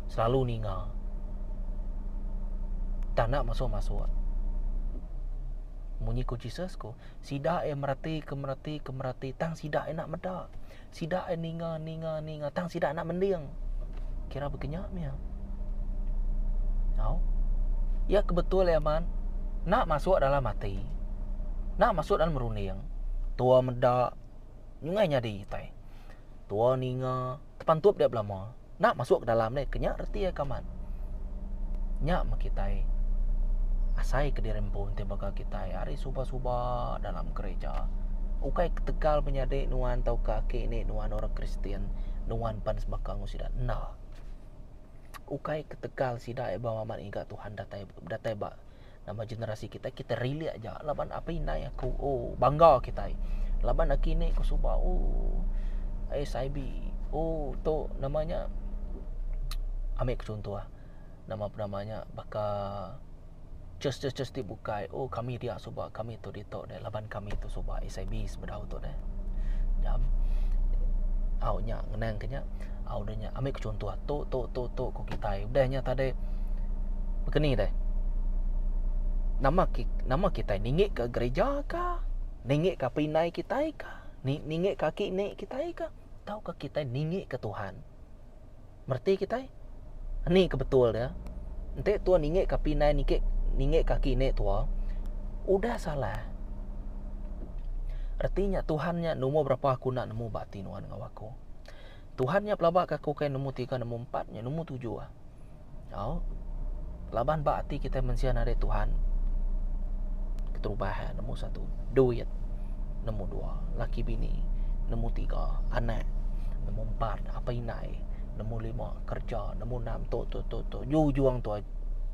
Speaker 1: Selalu ninga. Tak nak masuk-masuk. Munyi ku Jesus ku. Sidak merati tang sidak nak medak. Sidak ninga tang sidak nak mendiang. Kira berkenyak mia. Ya kebetul ya man. Nak masuk dalam mati. Nak masuk dalam meruning. Tua medak. Nyungai nyadi tai. Tua ninga tepantup dia belama. Nak masuk ke dalam ni kenyak reti ya kaman. Nyak makitai. Asai ke dirempun tembaka kita hari suba-suba dalam gereja. Ukai ketegal penyadek nuan tau kaki ni nuan orang Kristian nuan pan sebakang sidat. Nah. Ukai ketegal sidak bawa man ingat Tuhan datai ba nama generasi kita rili aja laban apa inai aku bangga kita. Laban akini ku suba SIB tu namanya ambil contoh namanya bakal just dibukai. Kami dia subah kami tu dito deh laban kami tu subah SIB sebedau tu deh. Jam Nya ngenang kenya udahnya ambil contoh to ko kita udahnya tadi begini deh. Nama kita ningik ke gereja kah? Ningik ke pinai kita kah? Ningik kaki nek kita kah? Tahu ke kita ningik ke Tuhan? Merti kita? Ni kebetul dia. Nanti tua ningik ke pinai ningik kaki nek tua. Udah salah. Artinya Tuhannya nomor berapa aku nak nemu batin Tuhan dengan aku. Tuhannya pelabak aku kayak nemu 3, nemu 4, nemu 7 lah. Laban bakti kita mensian ada Tuhan. Keterubahan nemu 1, duit nemu 2, laki bini nemu 3, anak nemu 4, apa inai nemu 5, kerja nemu 6, to juang tu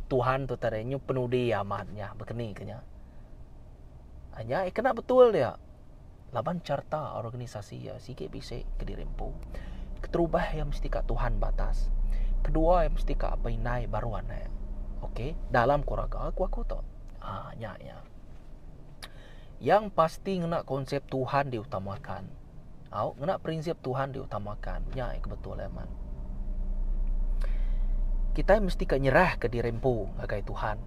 Speaker 1: Tuhan tu tadinya penuh dia amatnya begini kenya. Hanya kena betul dia. Laban carta organisasi ya sikit bisik ke dirempu. Keterubah yang mesti kat Tuhan batas. Kedua yang mesti kat apa inai baru anak. Okey, dalam keluarga aku tu. Ya. Yang pasti ngena konsep Tuhan diutamakan. Ngena prinsip Tuhan diutamakan. Ya, kebetul man. Kita mesti kat nyerah ke dirempu ngagai Tuhan.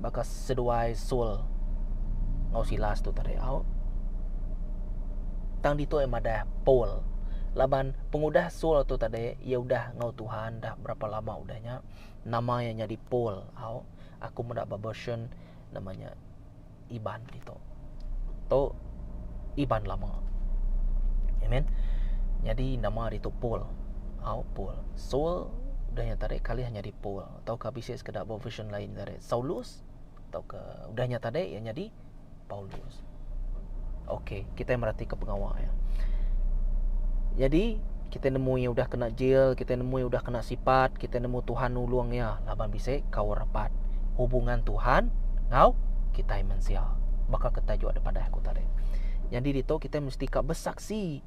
Speaker 1: Bakas seduai sul ngau silas tu tadi. Tang dito madah pol. Laban pengudah sul tu tadi, ya udah ngau Tuhan dah berapa lama udahnya. Namanya jadi pol. Aku mendak version namanya Iban gitu. To Iban lama. Amen. Jadi nama itu pol. Pol. Sul udahnya tadi kali hanya di pol. Atau ke bisa sekedar version lain dari Saulus. Atau ke udahnya tadi yang jadi Paulus. Okey, kita merhati ke pengawal ya. Jadi kita nemu yang udah kena jail, kita nemu yang udah kena sifat, kita nemu Tuhan nulung ya. Laban bisa kau rapat hubungan Tuhan ngau kita manusia. Bakal kita juga daripada aku tadi. Jadi dito kita mesti kak bersaksi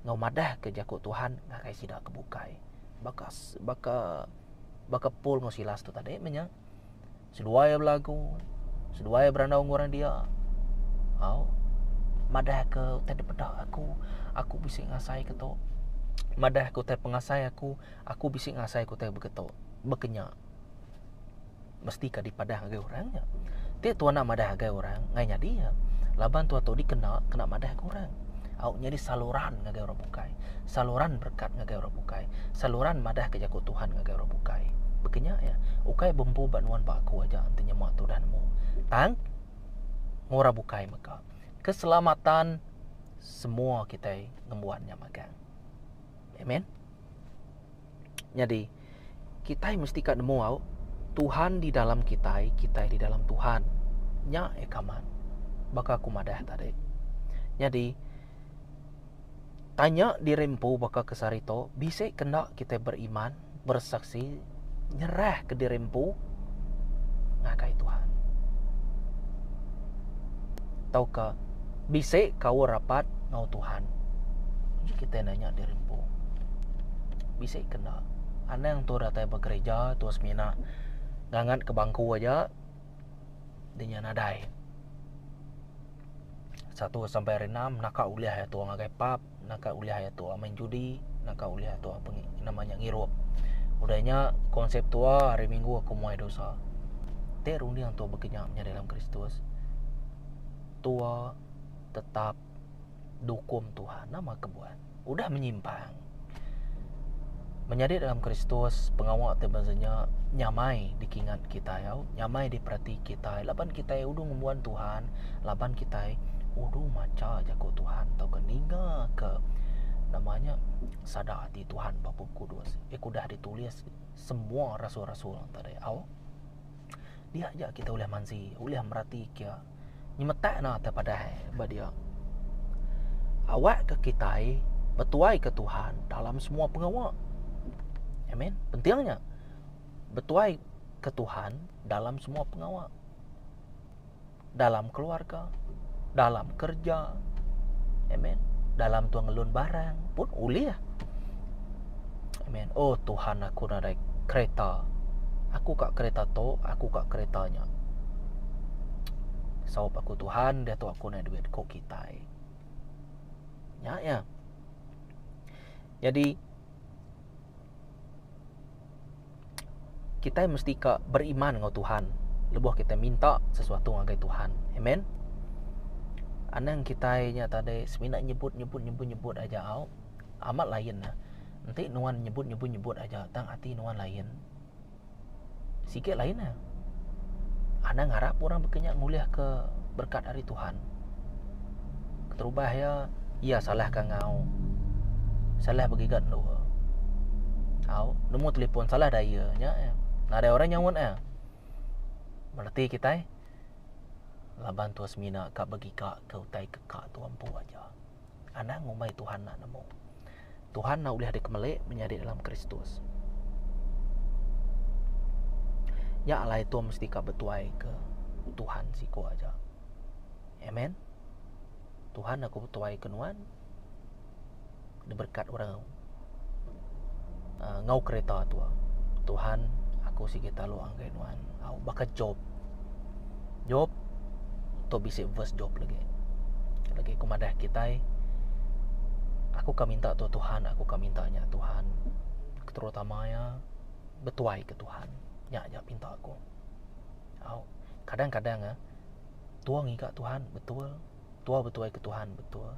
Speaker 1: ngau madah ke jakut Tuhan ngakai sidak kebukai. Baka pul ngau silas tu tadi menya. Seduai belagu, seduai berandau orang dia. Madah ke tadi pedah aku bisik ngasai ke to. Madah ku tadi pengasai aku bisik ngasai ku tadi begeto. Bekenya. Mesti ka dipadah ngagai orangnya. Te tuan nak madah ngagai orang, ngainya dia. Laban tua tu kena madah ke orang. Jadi saluran ngagai orang bukai. Saluran berkat ngagai orang bukai. Saluran madah ke jakut Tuhan ngagai orang bukai. Bekenya ya. Ukai bempu banuan baku aja antinya mak tu danmu. Tang ngora bukai maka. Keselamatan semua kita ngembuannya magang. Amen. Jadi kita mesti kat nemu Tuhan di dalam kita di dalam Tuhan. Nya kaman. Baka aku madah tadi. Jadi tanya di rempu baka kesarito, bisa kena kita beriman, bersaksi, nyerah ke dirempu ngakai Tuhan. Taukah bisa kau rapat ngau Tuhan. Jadi kita nanya di rempu. Bisa kena. Ana yang tu datang bekerja, tu semina ngangat ke bangku aja. Dia nadai. 1 sampai 6 nak uliah ya tu ngagai pub, nak uliah ya tu main judi, nak uliah tu apa namanya ngirup. Udahnya konsep tua hari Minggu aku mulai dosa. Terundi yang tua berkenyamnya dalam Kristus. Tua tetap dukung Tuhan nama kebuat. Udah menyimpang. Menjadi dalam Kristus pengawal terbazanya nyamai dikingat kita ya. Nyamai diperhati kita. Laban kita udah ngembuan Tuhan. Laban kita udah maca jago Tuhan. Tau keninga ke namanya sadar hati Tuhan Bapa Kudus. Udah ditulis semua rasul-rasul tadi. Dia aja kita boleh mansi, boleh merhati kia. Nyemetak na daripada dia. Awak ke kita bertuai ke Tuhan dalam semua pengawal. Amen. Pentingnya bertuai ke Tuhan dalam semua pengawal. Dalam keluarga, dalam kerja. Amen. Dalam tuang ngelun barang pun uliah. Amen. Oh Tuhan, aku naik kereta. Aku kat kereta tu, aku kat keretanya. Sebab aku Tuhan, dia tu aku naik duit kau kita. Ya. Jadi kita mesti beriman dengan Tuhan. Lebuh kita minta sesuatu dengan Tuhan. Amen. Anang kita nya tadi semina nyebut aja amat lain lah. Nanti nuan nyebut aja tang hati nuan lain. Sikit lain lah. Anang harap orang berkenyak nguliah ke berkat dari Tuhan. Keterubah ya salah kan ngau. Salah begigat lu. Nombor telefon salah daya nya. Nah ada orang nyawon berarti kita laban tuas mina kak bagi kak ke utai ke kak tu ampu aja. Anak ngumai Tuhan nak nemu. Tuhan nak boleh ada kemelek menjadi dalam Kristus. Ya Allah itu mesti kak betuai ke Tuhan siko aja. Amen. Tuhan aku betuai ke nuan. Diberkat orang ngau kereta tu. Tuhan aku si kita lu anggai nuan. Bakal Job tu bisa verse Job lagi kumadah kita aku kan minta tu Tuhan, aku kan mintanya Tuhan, terutamanya betuai ke Tuhan nya minta aku. Kadang-kadang tua ngika Tuhan betul, tua betuai ke Tuhan betul.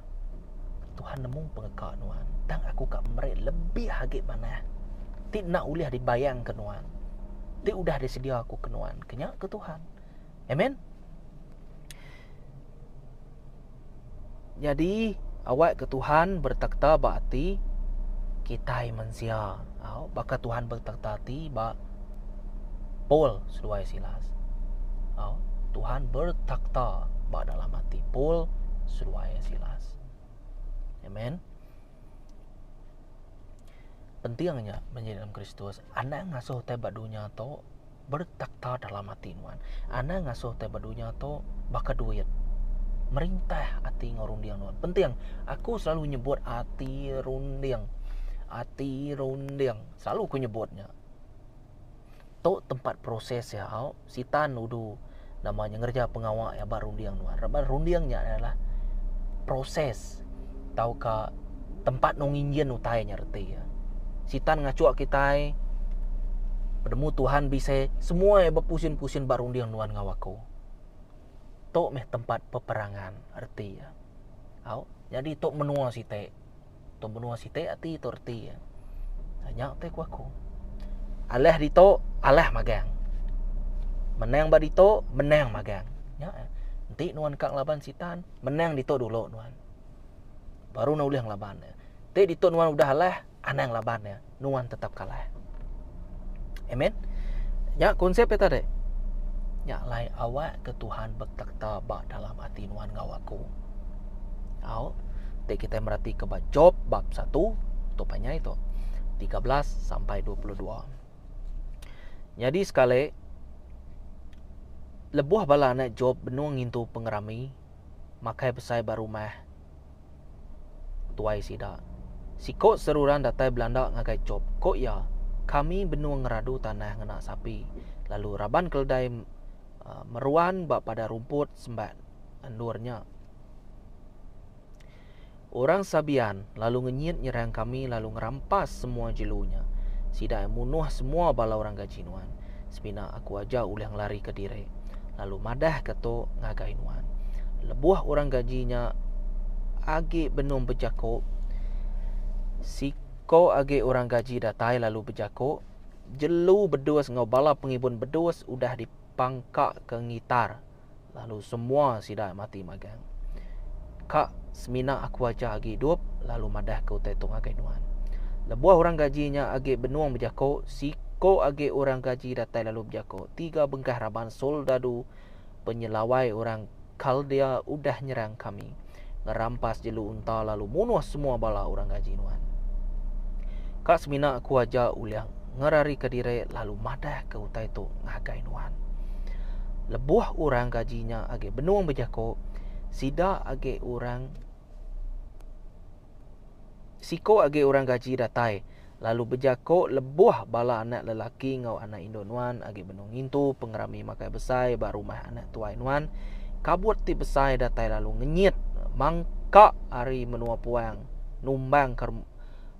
Speaker 1: Tuhan nemu pengekak nuan, dan aku kak merek lebih hagit mana. Tidak nak uliah dibayang ke nuan. Dia udah disedia aku kenuan kenyak ke Tuhan. Amen. Jadi awak ke Tuhan bertakta berarti kita manusia. Baka Tuhan bertakta hati bak Paul seluai Silas. Tuhan bertakta bak dalam hati Paul seluai Silas. Amen. Pentingnya menjadi dalam Kristus. Anak ngasuh teh badunya to bertakta dalam hati nuan. Anak ngasuh teh badunya to baka duit. Merintah hati ngorundiang nuan. Penting. Aku selalu nyebut hati rundiang. Hati rundiang. Selalu aku nyebutnya. To tempat proses ya. Sitan udu namanya ngerja pengawak ya bar rundiang nuan. Rundiangnya adalah proses. Tahu ka tempat nonginjen utainya reti ya. Sitan ngacuak kita bertemu Tuhan bisa semua berpusin-pusin barundiang nuan ngawaku. Tok meh tempat peperangan arti ya. Jadi tok menua site. Tok menua site arti itu arti ya. Hanya te kuaku. Alah di tok alah magang. Menang ba di tok menang magang. Ya. Nanti nuan kak laban sitan menang di tok dulu nuan. Baru nak uliang laban ya. Te di tok nuan udah alah anang labannya, nuan tetap kalah. Amen. Ya konsep itu tadi. Ya lai awak ke Tuhan bertakta bak dalam hati nuan ngawaku. Te kita merhati ke Job bab 1 topanya itu 13 sampai 22. Jadi sekali lebuh bala anak Job benuang intu pengerami makai besai baru mah tuai sida. Si kok seruran datai Belanda ngagai Job. Kok ya, kami benuang ngeradu tanah ngena sapi. Lalu raban keledai meruan bak pada rumput sembat andurnya. Orang Sabian lalu ngenyit nyerang kami lalu ngerampas semua jelunya. Sida munuh semua bala orang gaji nuan. Sepina aku aja ulang lari ke dire. Lalu madah keto ngagai nuan. Lebuah orang gajinya agi benum bejako. Siko age orang gaji datai lalu berjako. Jelu bedus ngau bala pengibun bedus udah dipangkak ke ngitar. Lalu semua sida mati magang. Kak semina aku aja agi hidup lalu madah ke utai tung agai nuan. Lebuah orang gajinya age benuang berjako. Siko age orang gaji datai lalu berjako. 3 bengkah raban soldadu penyelawai orang Kaldea udah nyerang kami. Ngerampas jelu unta lalu munuh semua bala orang gaji nuan. Kak semina aku aja uliang ngerari ke dire lalu madah ke utai tu ngagai nuan. Lebuah orang gajinya age benuang berjako. Sida age orang Siko age orang gaji datai lalu berjako lebuah bala anak lelaki ngau anak Indo nuan age benuang intu pengerami makai besai baru mah anak tuai nuan. Kabut ti besai datai lalu ngenyit mangkak hari menua puang numbang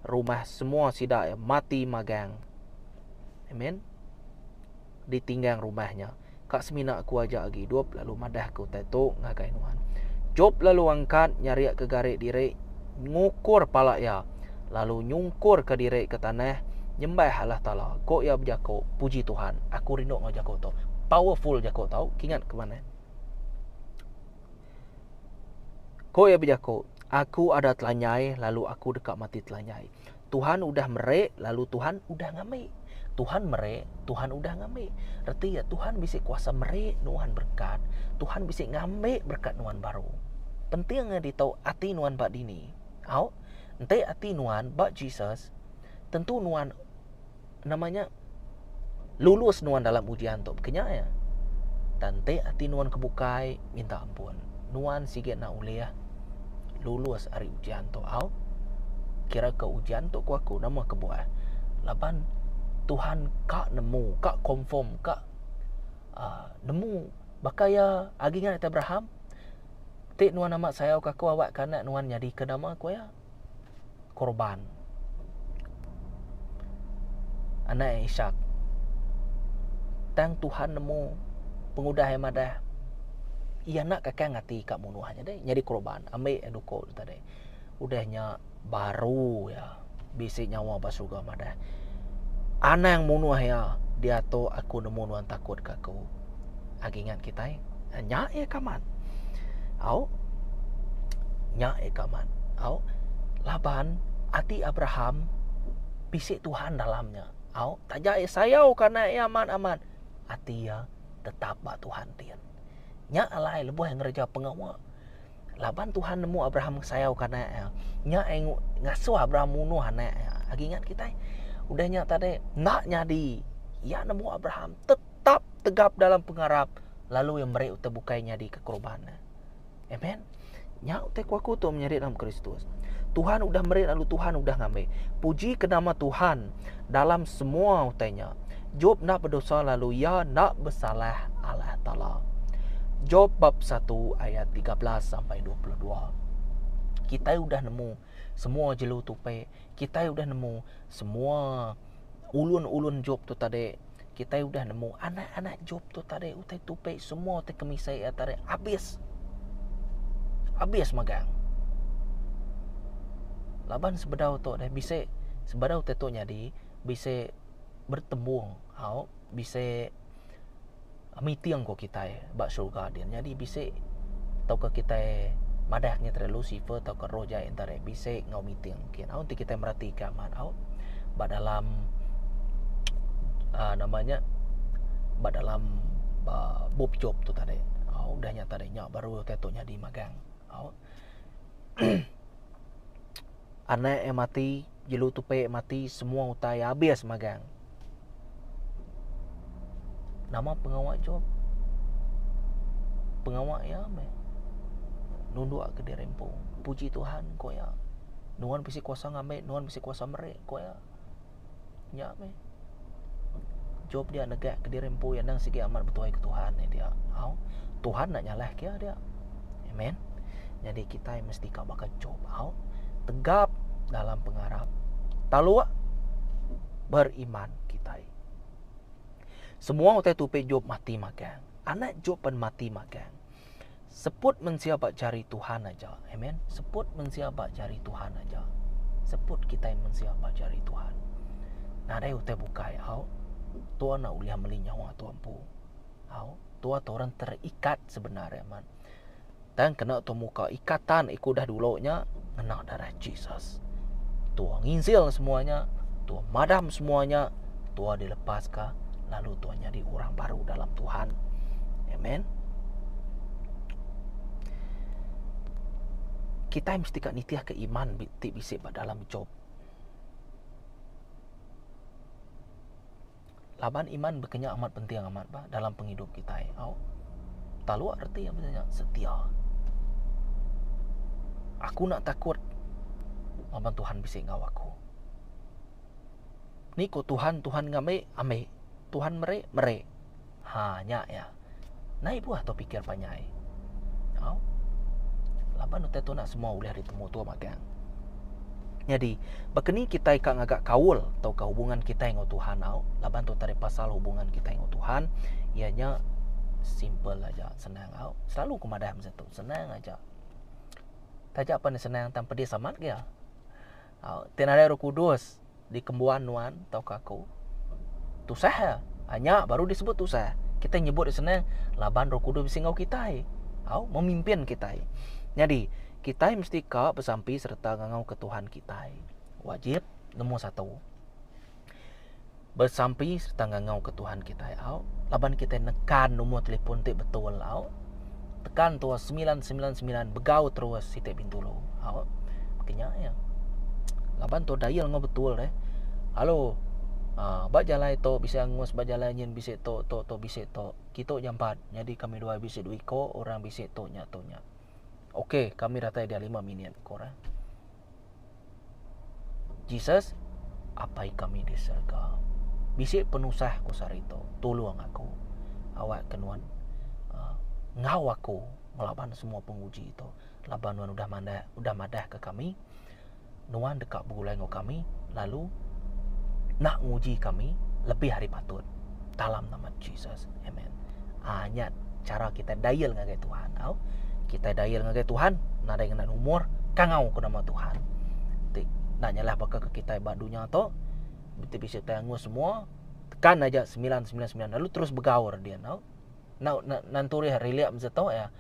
Speaker 1: rumah semua sidak mati magang. Amen. Ditinggang rumahnya. Kak semina aku ajak lagi Job lalu madah ku tetok ngagai nuan. Job lalu angkat nyari ke garik diri, ngukur pala ya, lalu nyungkur ke diri ke tanah, nyembah Allah Ta'ala. Kok ya berjako, puji Tuhan. Aku rindu ngajako tau. Powerful jako tau. Ingat ke mana? Kok ya berjako, aku ada telanyai, lalu aku dekat mati telanyai. Tuhan udah merek, lalu Tuhan udah ngambil. Tuhan merek, Tuhan udah ngambil. Arti ya Tuhan bisa kuasa merek nuan berkat. Tuhan bisa ngambil berkat nuan baru. Pentingnya ditahu hati nuan bak dini. Au, ente hati nuan bak Jesus. Tentu nuan namanya lulus nuan dalam ujian tu. Kenya ya. Tante hati nuan kebukai minta ampun. Nuan sikit nak ulih lulus hari ujian tu. Au, kira ke ujian tu aku nama kebuah. Laban Tuhan kak nemu, kak confirm, kak nemu bakaya agingan Abraham. Tik nuan nama saya aku awak kana nuan jadi ke nama aku ya korban. Anak Ishak. Tang Tuhan nemu pengudah yang madah. Ia nak kakak ngati kak munuhnya deh, jadi korban. Ambil eduko tadi. Udahnya baru ya. Bisi nyawa basuga madah. Anak yang munuh ya, dia tu aku nemu nuan takut ke aku. Agingan kita nyak ya kaman. Au, nyak ya kaman. Au, laban hati Abraham bisik Tuhan dalamnya. Au, tajak saya karena ya aman. Hati ya tetap bak Tuhan tian. Nyak alai lebuh yang ngerja pengawal. Laban Tuhan nemu Abraham saya karena ya. Nyak yang ngasuh Abraham munuh anak ya. Agingan kita udahnya tadi nak nyadi ya nemu Abraham tetap tegap dalam pengharap lalu yang mereka terbukainya di kekorbanan. Amen. Nya utek aku tu menyeret dalam Kristus. Tuhan udah mereka lalu Tuhan udah ngambil. Puji ke nama Tuhan dalam semua utainya. Job nak berdosa lalu ya nak bersalah Allah Ta'ala. Job bab 1 ayat 13 sampai 22. Kita udah nemu semua jelu tupai. Kita udah nemu semua ulun-ulun Job tu tadi. Kita udah nemu anak-anak Job tu tadi. Utai tupai semua utai kemisai tadi. Habis magang. Laban sebedau tu dah bisa sebedau tu nyadi bisa bertembung. Bisa mitiang ko kita bak surga dia. Jadi bisa tau ke kita madahnya terlalu Lucifer atau ke roja antara bisa ngau meeting mungkin. Nanti kita merhatikan bak dalam namanya bak dalam Bob Job tu tadi. Udah nyata deh baru tetuknya di magang. Anak yang mati, jelu tupai mati, semua utai habis magang. Nama pengawal Job. Pengawal ya nunduk ke dia rempo. Puji Tuhan kau ya. Nuan bisa kuasa ngambil, nuan bisa kuasa merek kau ya. Ya Job dia negak ke dia rempo yang nang segi amat bertuai ke Tuhan dia. Tuhan nak nyalah kia dia. Amen. Jadi kita mesti kau bakal Job. Tegap dalam pengharap. Talua beriman kita. Semua utai tupai Job mati magang. Anak Job pun mati magang. Seput mensiabak cari Tuhan aja. Amen. Seput mensiabak cari Tuhan aja. Seput kita yang mensiabak cari Tuhan. Nah, ada utai bukai. Tuan nak uliah melinyawa tuan pu. Tuan orang terikat sebenarnya man. Dan kena tu muka ikatan ikut dah dulunya kena darah Jesus. Tuan nginsil semuanya. Tuan madam semuanya. Tuan dilepaskan. Lalu Tuhan jadi orang baru dalam Tuhan. Amen. Kita mesti kat nitiah ke iman bisik dalam Job. Laban iman berkenyak amat penting amat dalam penghidup kita. Talu arti yang berkenyak setia. Aku nak takut laban Tuhan bisik ngau aku. Ni ko Tuhan ngambil ambil. Tuhan mere. Hanya ya. Nai buah tu pikir panyai. Laban utai tu nak semua boleh ditemu tu magang. Jadi, bakeni kita ikak ngagak kaul atau ke hubungan kita dengan Tuhan au. Laban tu tadi pasal hubungan kita dengan Tuhan, ianya simple aja, senang au. Selalu kumadah macam tu, senang aja. Tajak apa ni senang tanpa dia samat ke ya? Au, tenada Roh Kudus di kembuan nuan atau kaku. Tu sah hanya baru disebut tu sah. Kita nyebut senang laban Roh Kudus singau kita. Au, memimpin kita. Jadi, kita mesti kak bersampi serta ngangau ke Tuhan kita. Wajib nombor 1. Bersampi serta ngangau ke Tuhan kita. Au, laban kita nekan nombor telefon tik betul au. Tekan tu 999 begau terus sitik pintu lo. Au, makanya ya. Laban tu dial ngau betul Halo. Bak jalan itu bisa ngus bak jalan nyen bisa to bisa to. Kita jam 4. Jadi kami dua bisa duiko, orang bisa to nya. Okey, kami ratai dia 5 minit korang. Jesus, apa kami di surga? Bisik penusah ko sarito, tolong aku. Awak kenuan ngau aku melaban semua penguji itu. Laban nuan udah madah ke kami. Nuan dekat bulai ngo kami, lalu nak nguji kami lebih hari patut. Dalam nama Jesus. Amen. Hanya cara kita dial ngagai Tuhan. Kita dial ngagai Tuhan, nada dengan umur, kangau ke nama Tuhan. Nak nyalah bakal ke kita badunya to, betul bisa tangguh semua, tekan aja 999 lalu terus bergaur dia nanturi reliap macam ya.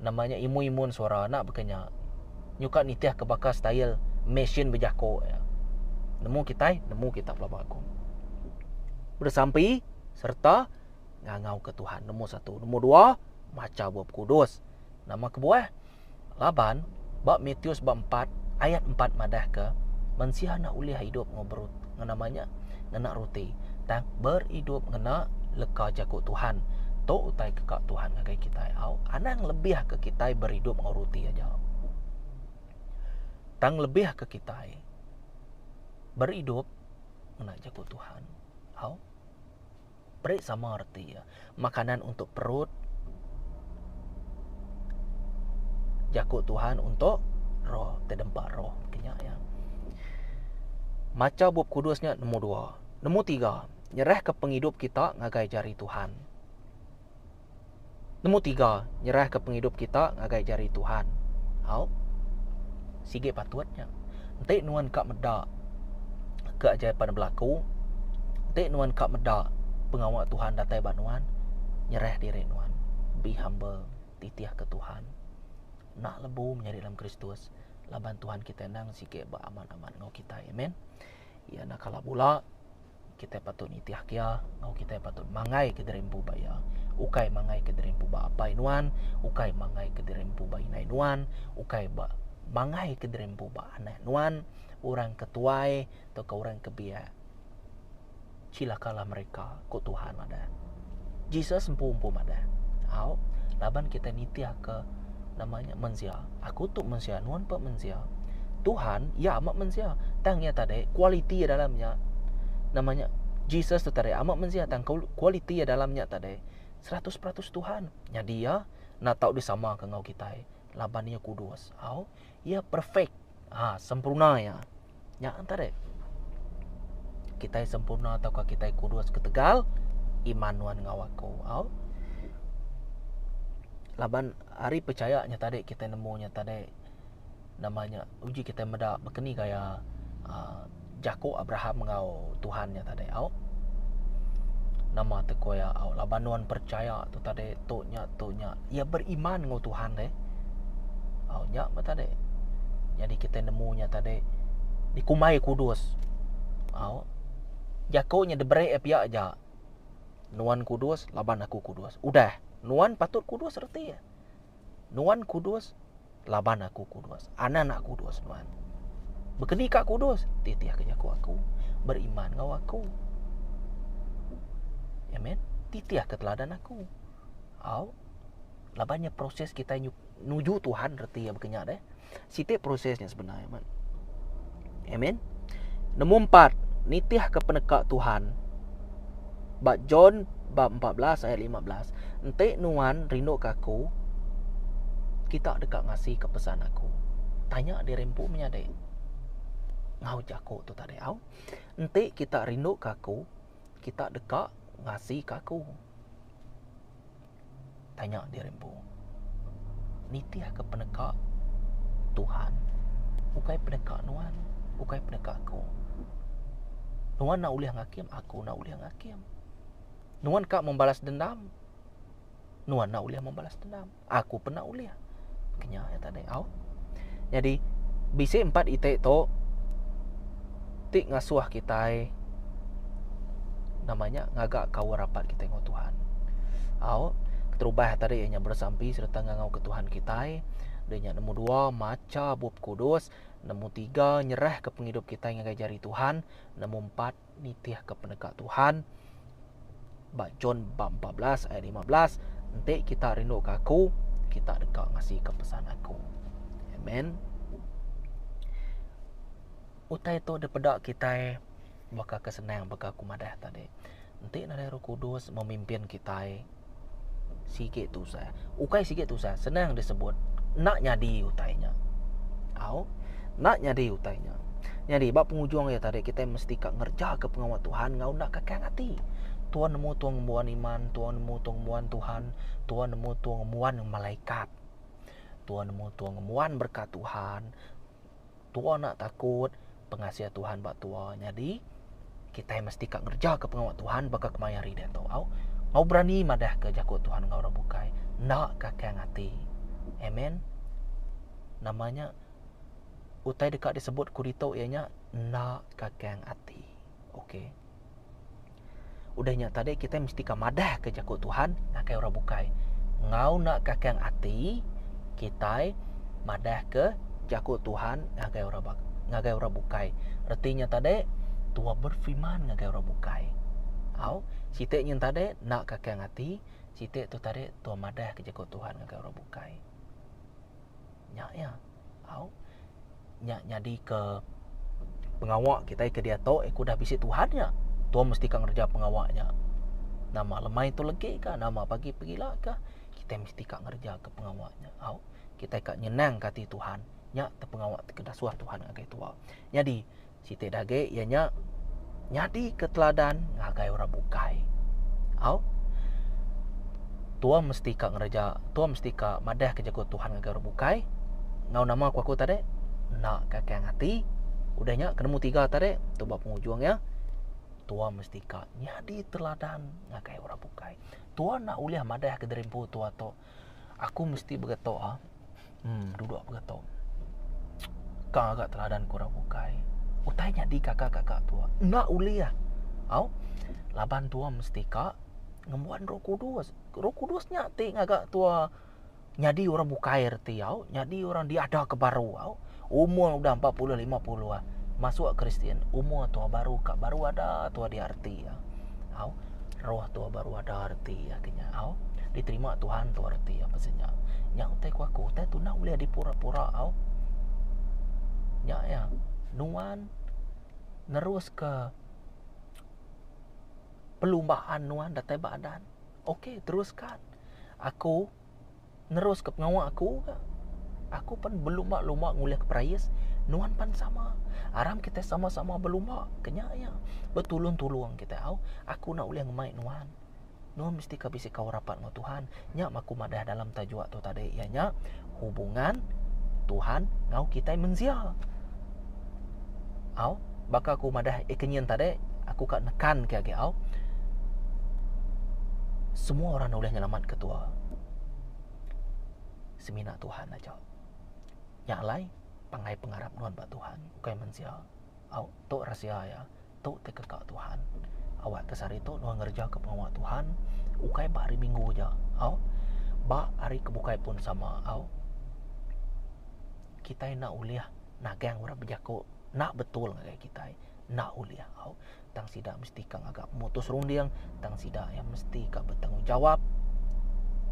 Speaker 1: Namanya imun suara nak bekenya. Nyuka nitiah ke bakas style mesin bejako ya. Nemu kita pelabak aku. Bersampai serta ngangau ke Tuhan. Nombor 1. Nombor 2, maca bab kudus. Nama kebuah laban bab Matius bab 4 ayat 4 madah ke mensia nak uliah hidup ngobrol namanya ngena roti dan berhidup ngena leka jakut Tuhan to utai kekak Tuhan ngagai kita au anang lebih ke kita berhidup ngoruti aja tang lebih ke kita berhidup ngena jakut Tuhan au beri sama arti ya makanan untuk perut jakut Tuhan untuk roh, terdempak roh kenya ya. Maca bab kudusnya nombor 2. Nombor 3, nyerah ke penghidup kita ngagai jari Tuhan. Nombor 3, nyerah ke penghidup kita ngagai jari Tuhan. Au. Sige patutnya. Entek nuan kak medak keajaiban berlaku. Entek nuan kak medak pengawak Tuhan datai banuan. Nyerah diri nuan. Be humble, titiah ke Tuhan. Nak lebu menjadi dalam Kristus. Laban Tuhan kita nang sikit beraman-aman ngau kita. Amen. Ya nak kala pula kita patut nitiah kia, ngau kita patut mangai ke derempu baya. Ukai mangai ke derempu ba apai nuan, ukai mangai ke derempu ba inai nuan, ukai ba mangai ke derempu ba aneh nuan, orang ketuai atau ke orang kebia. Cilakalah mereka ko Tuhan ada. Jesus empum ada. Au, laban kita nitiah ke namanya mensia. Aku tu mensia, nuan pak mensia. Tuhan ya amat mensia. Tangnya tadi kualiti dalamnya. Namanya Jesus tu tadi amat mensia tang kualiti dalamnya tadi 100% Tuhan. Jadi dia nak tahu disama ke ngau kita. Laban dia kudus. Au, ia perfect. Sempurna ya. Nya tadi. Kita sempurna atau kita kudus ketegal iman nuan ngau aku. Au. Laban hari percayanya tadi kita nemunya tadi namanya uji kita medak berkeni gaya Jakob Abraham ngau Tuhannya tadi au nama tekoya au laban nuan percaya tu tadi tonya ia beriman ngau Tuhan deh au nya tadi jadi kita nemunya tadi dikumai kudus au Jakobnya diberi pihak aja nuan kudus laban aku kudus udah nuan patut kudus erti ya. Nuan kudus, laban aku kudus. Anak kudus nuan. Berkeni kak kudus, titiah ke aku. Beriman ngau aku. Amen. Titiah ke teladan aku. Au. Labannya proses kita nuju Tuhan erti ya berkenya deh. Sitik prosesnya sebenarnya man. Amen. Nombor 4, nitiah ke penekak Tuhan. Bab John bab 14 ayat 15. Entek nuan rindu kaku kita dekat ngasih ke pesan aku. Tanya dia rempu menyadek. ngau jago tu tadi au. Nanti kita rindu kaku, kita dekat ngasih kaku. Tanya dirimu, nitiah ke penekak Tuhan, ukai penekak Nuan, ukai penekak aku. Nuan nak uliah ngakim, aku nak uliah ngakim. Nuan kak membalas dendam, Nuan nak uliah membalas dendam, aku pernah uliah. Kenya ya tadi au. Jadi bisi 4 ite to tik ngasuah kita namanya ngagak kau rapat kita ngau Tuhan. Au terubah tadi ianya bersampi serta ngau ke Tuhan kita. Denya nombor 2 maca bab kudus, nombor 3 nyerah ke penghidup kita yang ngajari Tuhan, nombor 4 nitiah ke pendekat Tuhan. Bak John bab 14 ayat 15, nanti kita rindu ke aku, kita dekat ngasih ke pesan aku. Amen. Utai tu daripada kita bakal kesenang bakal kumadah tadi. Nanti ada Roh Kudus memimpin kita. Sikit tu saya. Ukai sikit tu saya senang disebut. Nak nyadi utainya. Au, nak nyadi utainya. Jadi bab penghujung ya tadi kita mesti kak ngerja ke pengawal Tuhan ngau nak kakang hati. Tuhan nemu tuang muan iman, Tuhan nemu tuang muan Tuhan, Tuhan nemu tuang muan malaikat. Tuhan nemu tuang muan berkat Tuhan. Tuhan nak takut pengasihat Tuhan bak tua. Jadi kita mesti kak ngerja ke pengawal Tuhan bakal kemayari dia tu. Au, ngau berani madah ke jakut Tuhan ngau rabukai. Nak kakang hati. Amen. Namanya utai dekat disebut kurito ianya nak kakang hati. Okey. Udahnya tadi kita mesti kamadah ke jakut Tuhan ngakai ora bukai. Ngau nak kakang hati kita madah ke jakut Tuhan ngakai ora bukai. Artinya tadi tua berfirman ngakai ora bukai. Au, sitek nyen tadi nak kakang hati, sitek tu tadi tua madah ke jakut Tuhan ngakai ora bukai. Nyak ya. Au. Nyak nyadi ke pengawak kita ke dia tu aku dah bisi Tuhannya. Tuhan mesti kang kerja pengawaknya. Nama lemai tu lagi kah, nama pagi pergilah kah, kita mesti kang kerja ke pengawaknya. Au. Kita kak nyenang kati Tuhan. Nyak te pengawak te kedasuah Tuhan ngagai tua. Jadi sitek dage ianya nyadi ke teladan ngagai ora bukai. Au. Tuhan mesti kak ngerja, Tuhan mesti kak madah ke jago Tuhan ngagai ora bukai. Ngau nama aku tadi nak kakang hati. Udahnya kenemu 3 tadi tu bab penghujungnya. Tuhan mesti kak nyadi teladan ngakai ora bukai. Tuhan nak uliah madah ke derimpu tua tu. Aku mesti begeto ah. Duduk begeto. Kang agak teladan ku ora bukai. Utai nyadi kakak-kakak tua. Nak uliah. Au. Laban tua mesti kak ngemuan Roh Kudus. Roh Kudusnya ti ngagak tua nyadi orang bukai erti au, nyadi orang diada ke baru au. Umur udah 40 50 ah. Masuk Kristen, umur tua baru kak baru ada tua di arti ya. Au, roh tua baru ada arti ya kenya au. Diterima Tuhan tua arti apa saja. Nya utai ku aku, utai tu nak boleh dipura-pura au. Nya ya, nuan nerus ke perlumbaan nuan datai badan. Okey, teruskan. Aku nerus ke pengawak aku ke. Aku pun berlumba-lumba nguliah ke perayas. Nuan pan sama. Aram kita sama-sama berlumba. Kenya ya. Betulung-tulung kita au. Aku nak uliah ngemai nuan. Nuan mesti ke bisi kau rapat dengan Tuhan. Nya maku madah dalam tajwa tu tadi. Ianya hubungan Tuhan ngau kita menzial. Au. Baka aku madah kenyen tadi. Aku kak nekan ke au. Semua orang boleh nyelamat ketua. Semina Tuhan aja. Yang lain pangai pengarap nuan ba Tuhan. Bukan mensia. Au tok rahsia ya. Tok tekekak Tuhan. Awak kesari tok nuan ngerja ke pengawak Tuhan. Ukai ba hari Minggu aja. Au. Ba hari kebukai pun sama. Au. Kita nak uliah nagang orang berjako. Nak betul ngagai kita. Nak uliah. Au. Tang sida mesti kang agak mutus rundiang. Tang sida yang mesti kang bertanggung jawab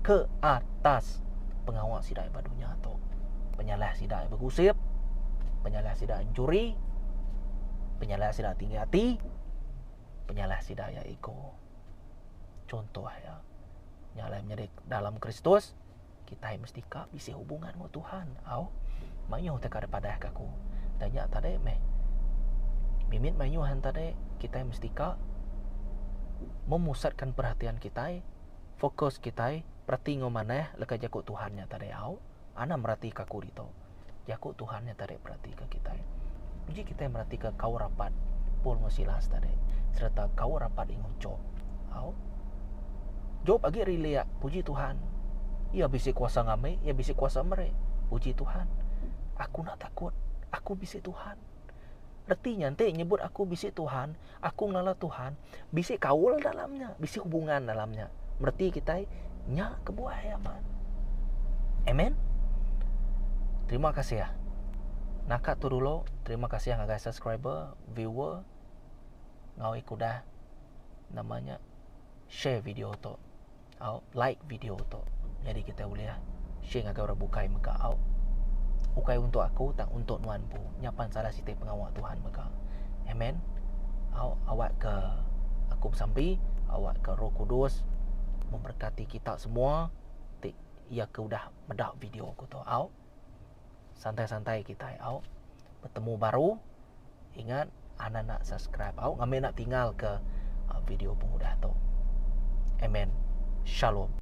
Speaker 1: ke atas pengawal sidai badunya atau penyalah sidai bergusip, penyalah sidai curi, penyalah sidai tinggi hati, penyalah sidai ego. Contoh ya, nyala menjadi dalam Kristus, kita mesti kak bisa hubungan dengan Tuhan. Au, mayo teka daripada aku. Tanya tadi meh, Mimit mayuhan tadi kita mesti memusatkan perhatian kita, fokus kita, perhati ngomaneh leka jakut Tuhannya tadi au. Ana merhati kaku dito. Jakut Tuhannya tadi perhati ke kita. Puji kita merhati ke kau rapat Paul ngosilas tadi. Serta kau rapat ingoco. Au. Job agi rilia, puji Tuhan. Ia bisa kuasa ngame, ia bisa kuasa mere. Puji Tuhan. Aku nak takut, aku bisa Tuhan. Artinya nanti nyebut aku bisa Tuhan, aku ngelala Tuhan, bisa kaul dalamnya, bisa hubungan dalamnya. Berarti kita nya kebuah man. Amen. Terima kasih ya. Nakat tu dulu. Terima kasih yang agak subscriber, viewer. Ngau ikut dah namanya share video tu, like video tu. Jadi kita boleh share agak orang bukai muka au. Bukai untuk aku, tak untuk nuan pu. Nyapan salah siti pengawal Tuhan maka. Amen. Awak ke aku sampai, awak ke Roh Kudus memberkati kita semua. Ia ke udah medak video aku tu. Santai-santai kita bertemu baru. Ingat ana nak subscribe ngame nak tinggal ke video pengudah tu. Amen. Shalom.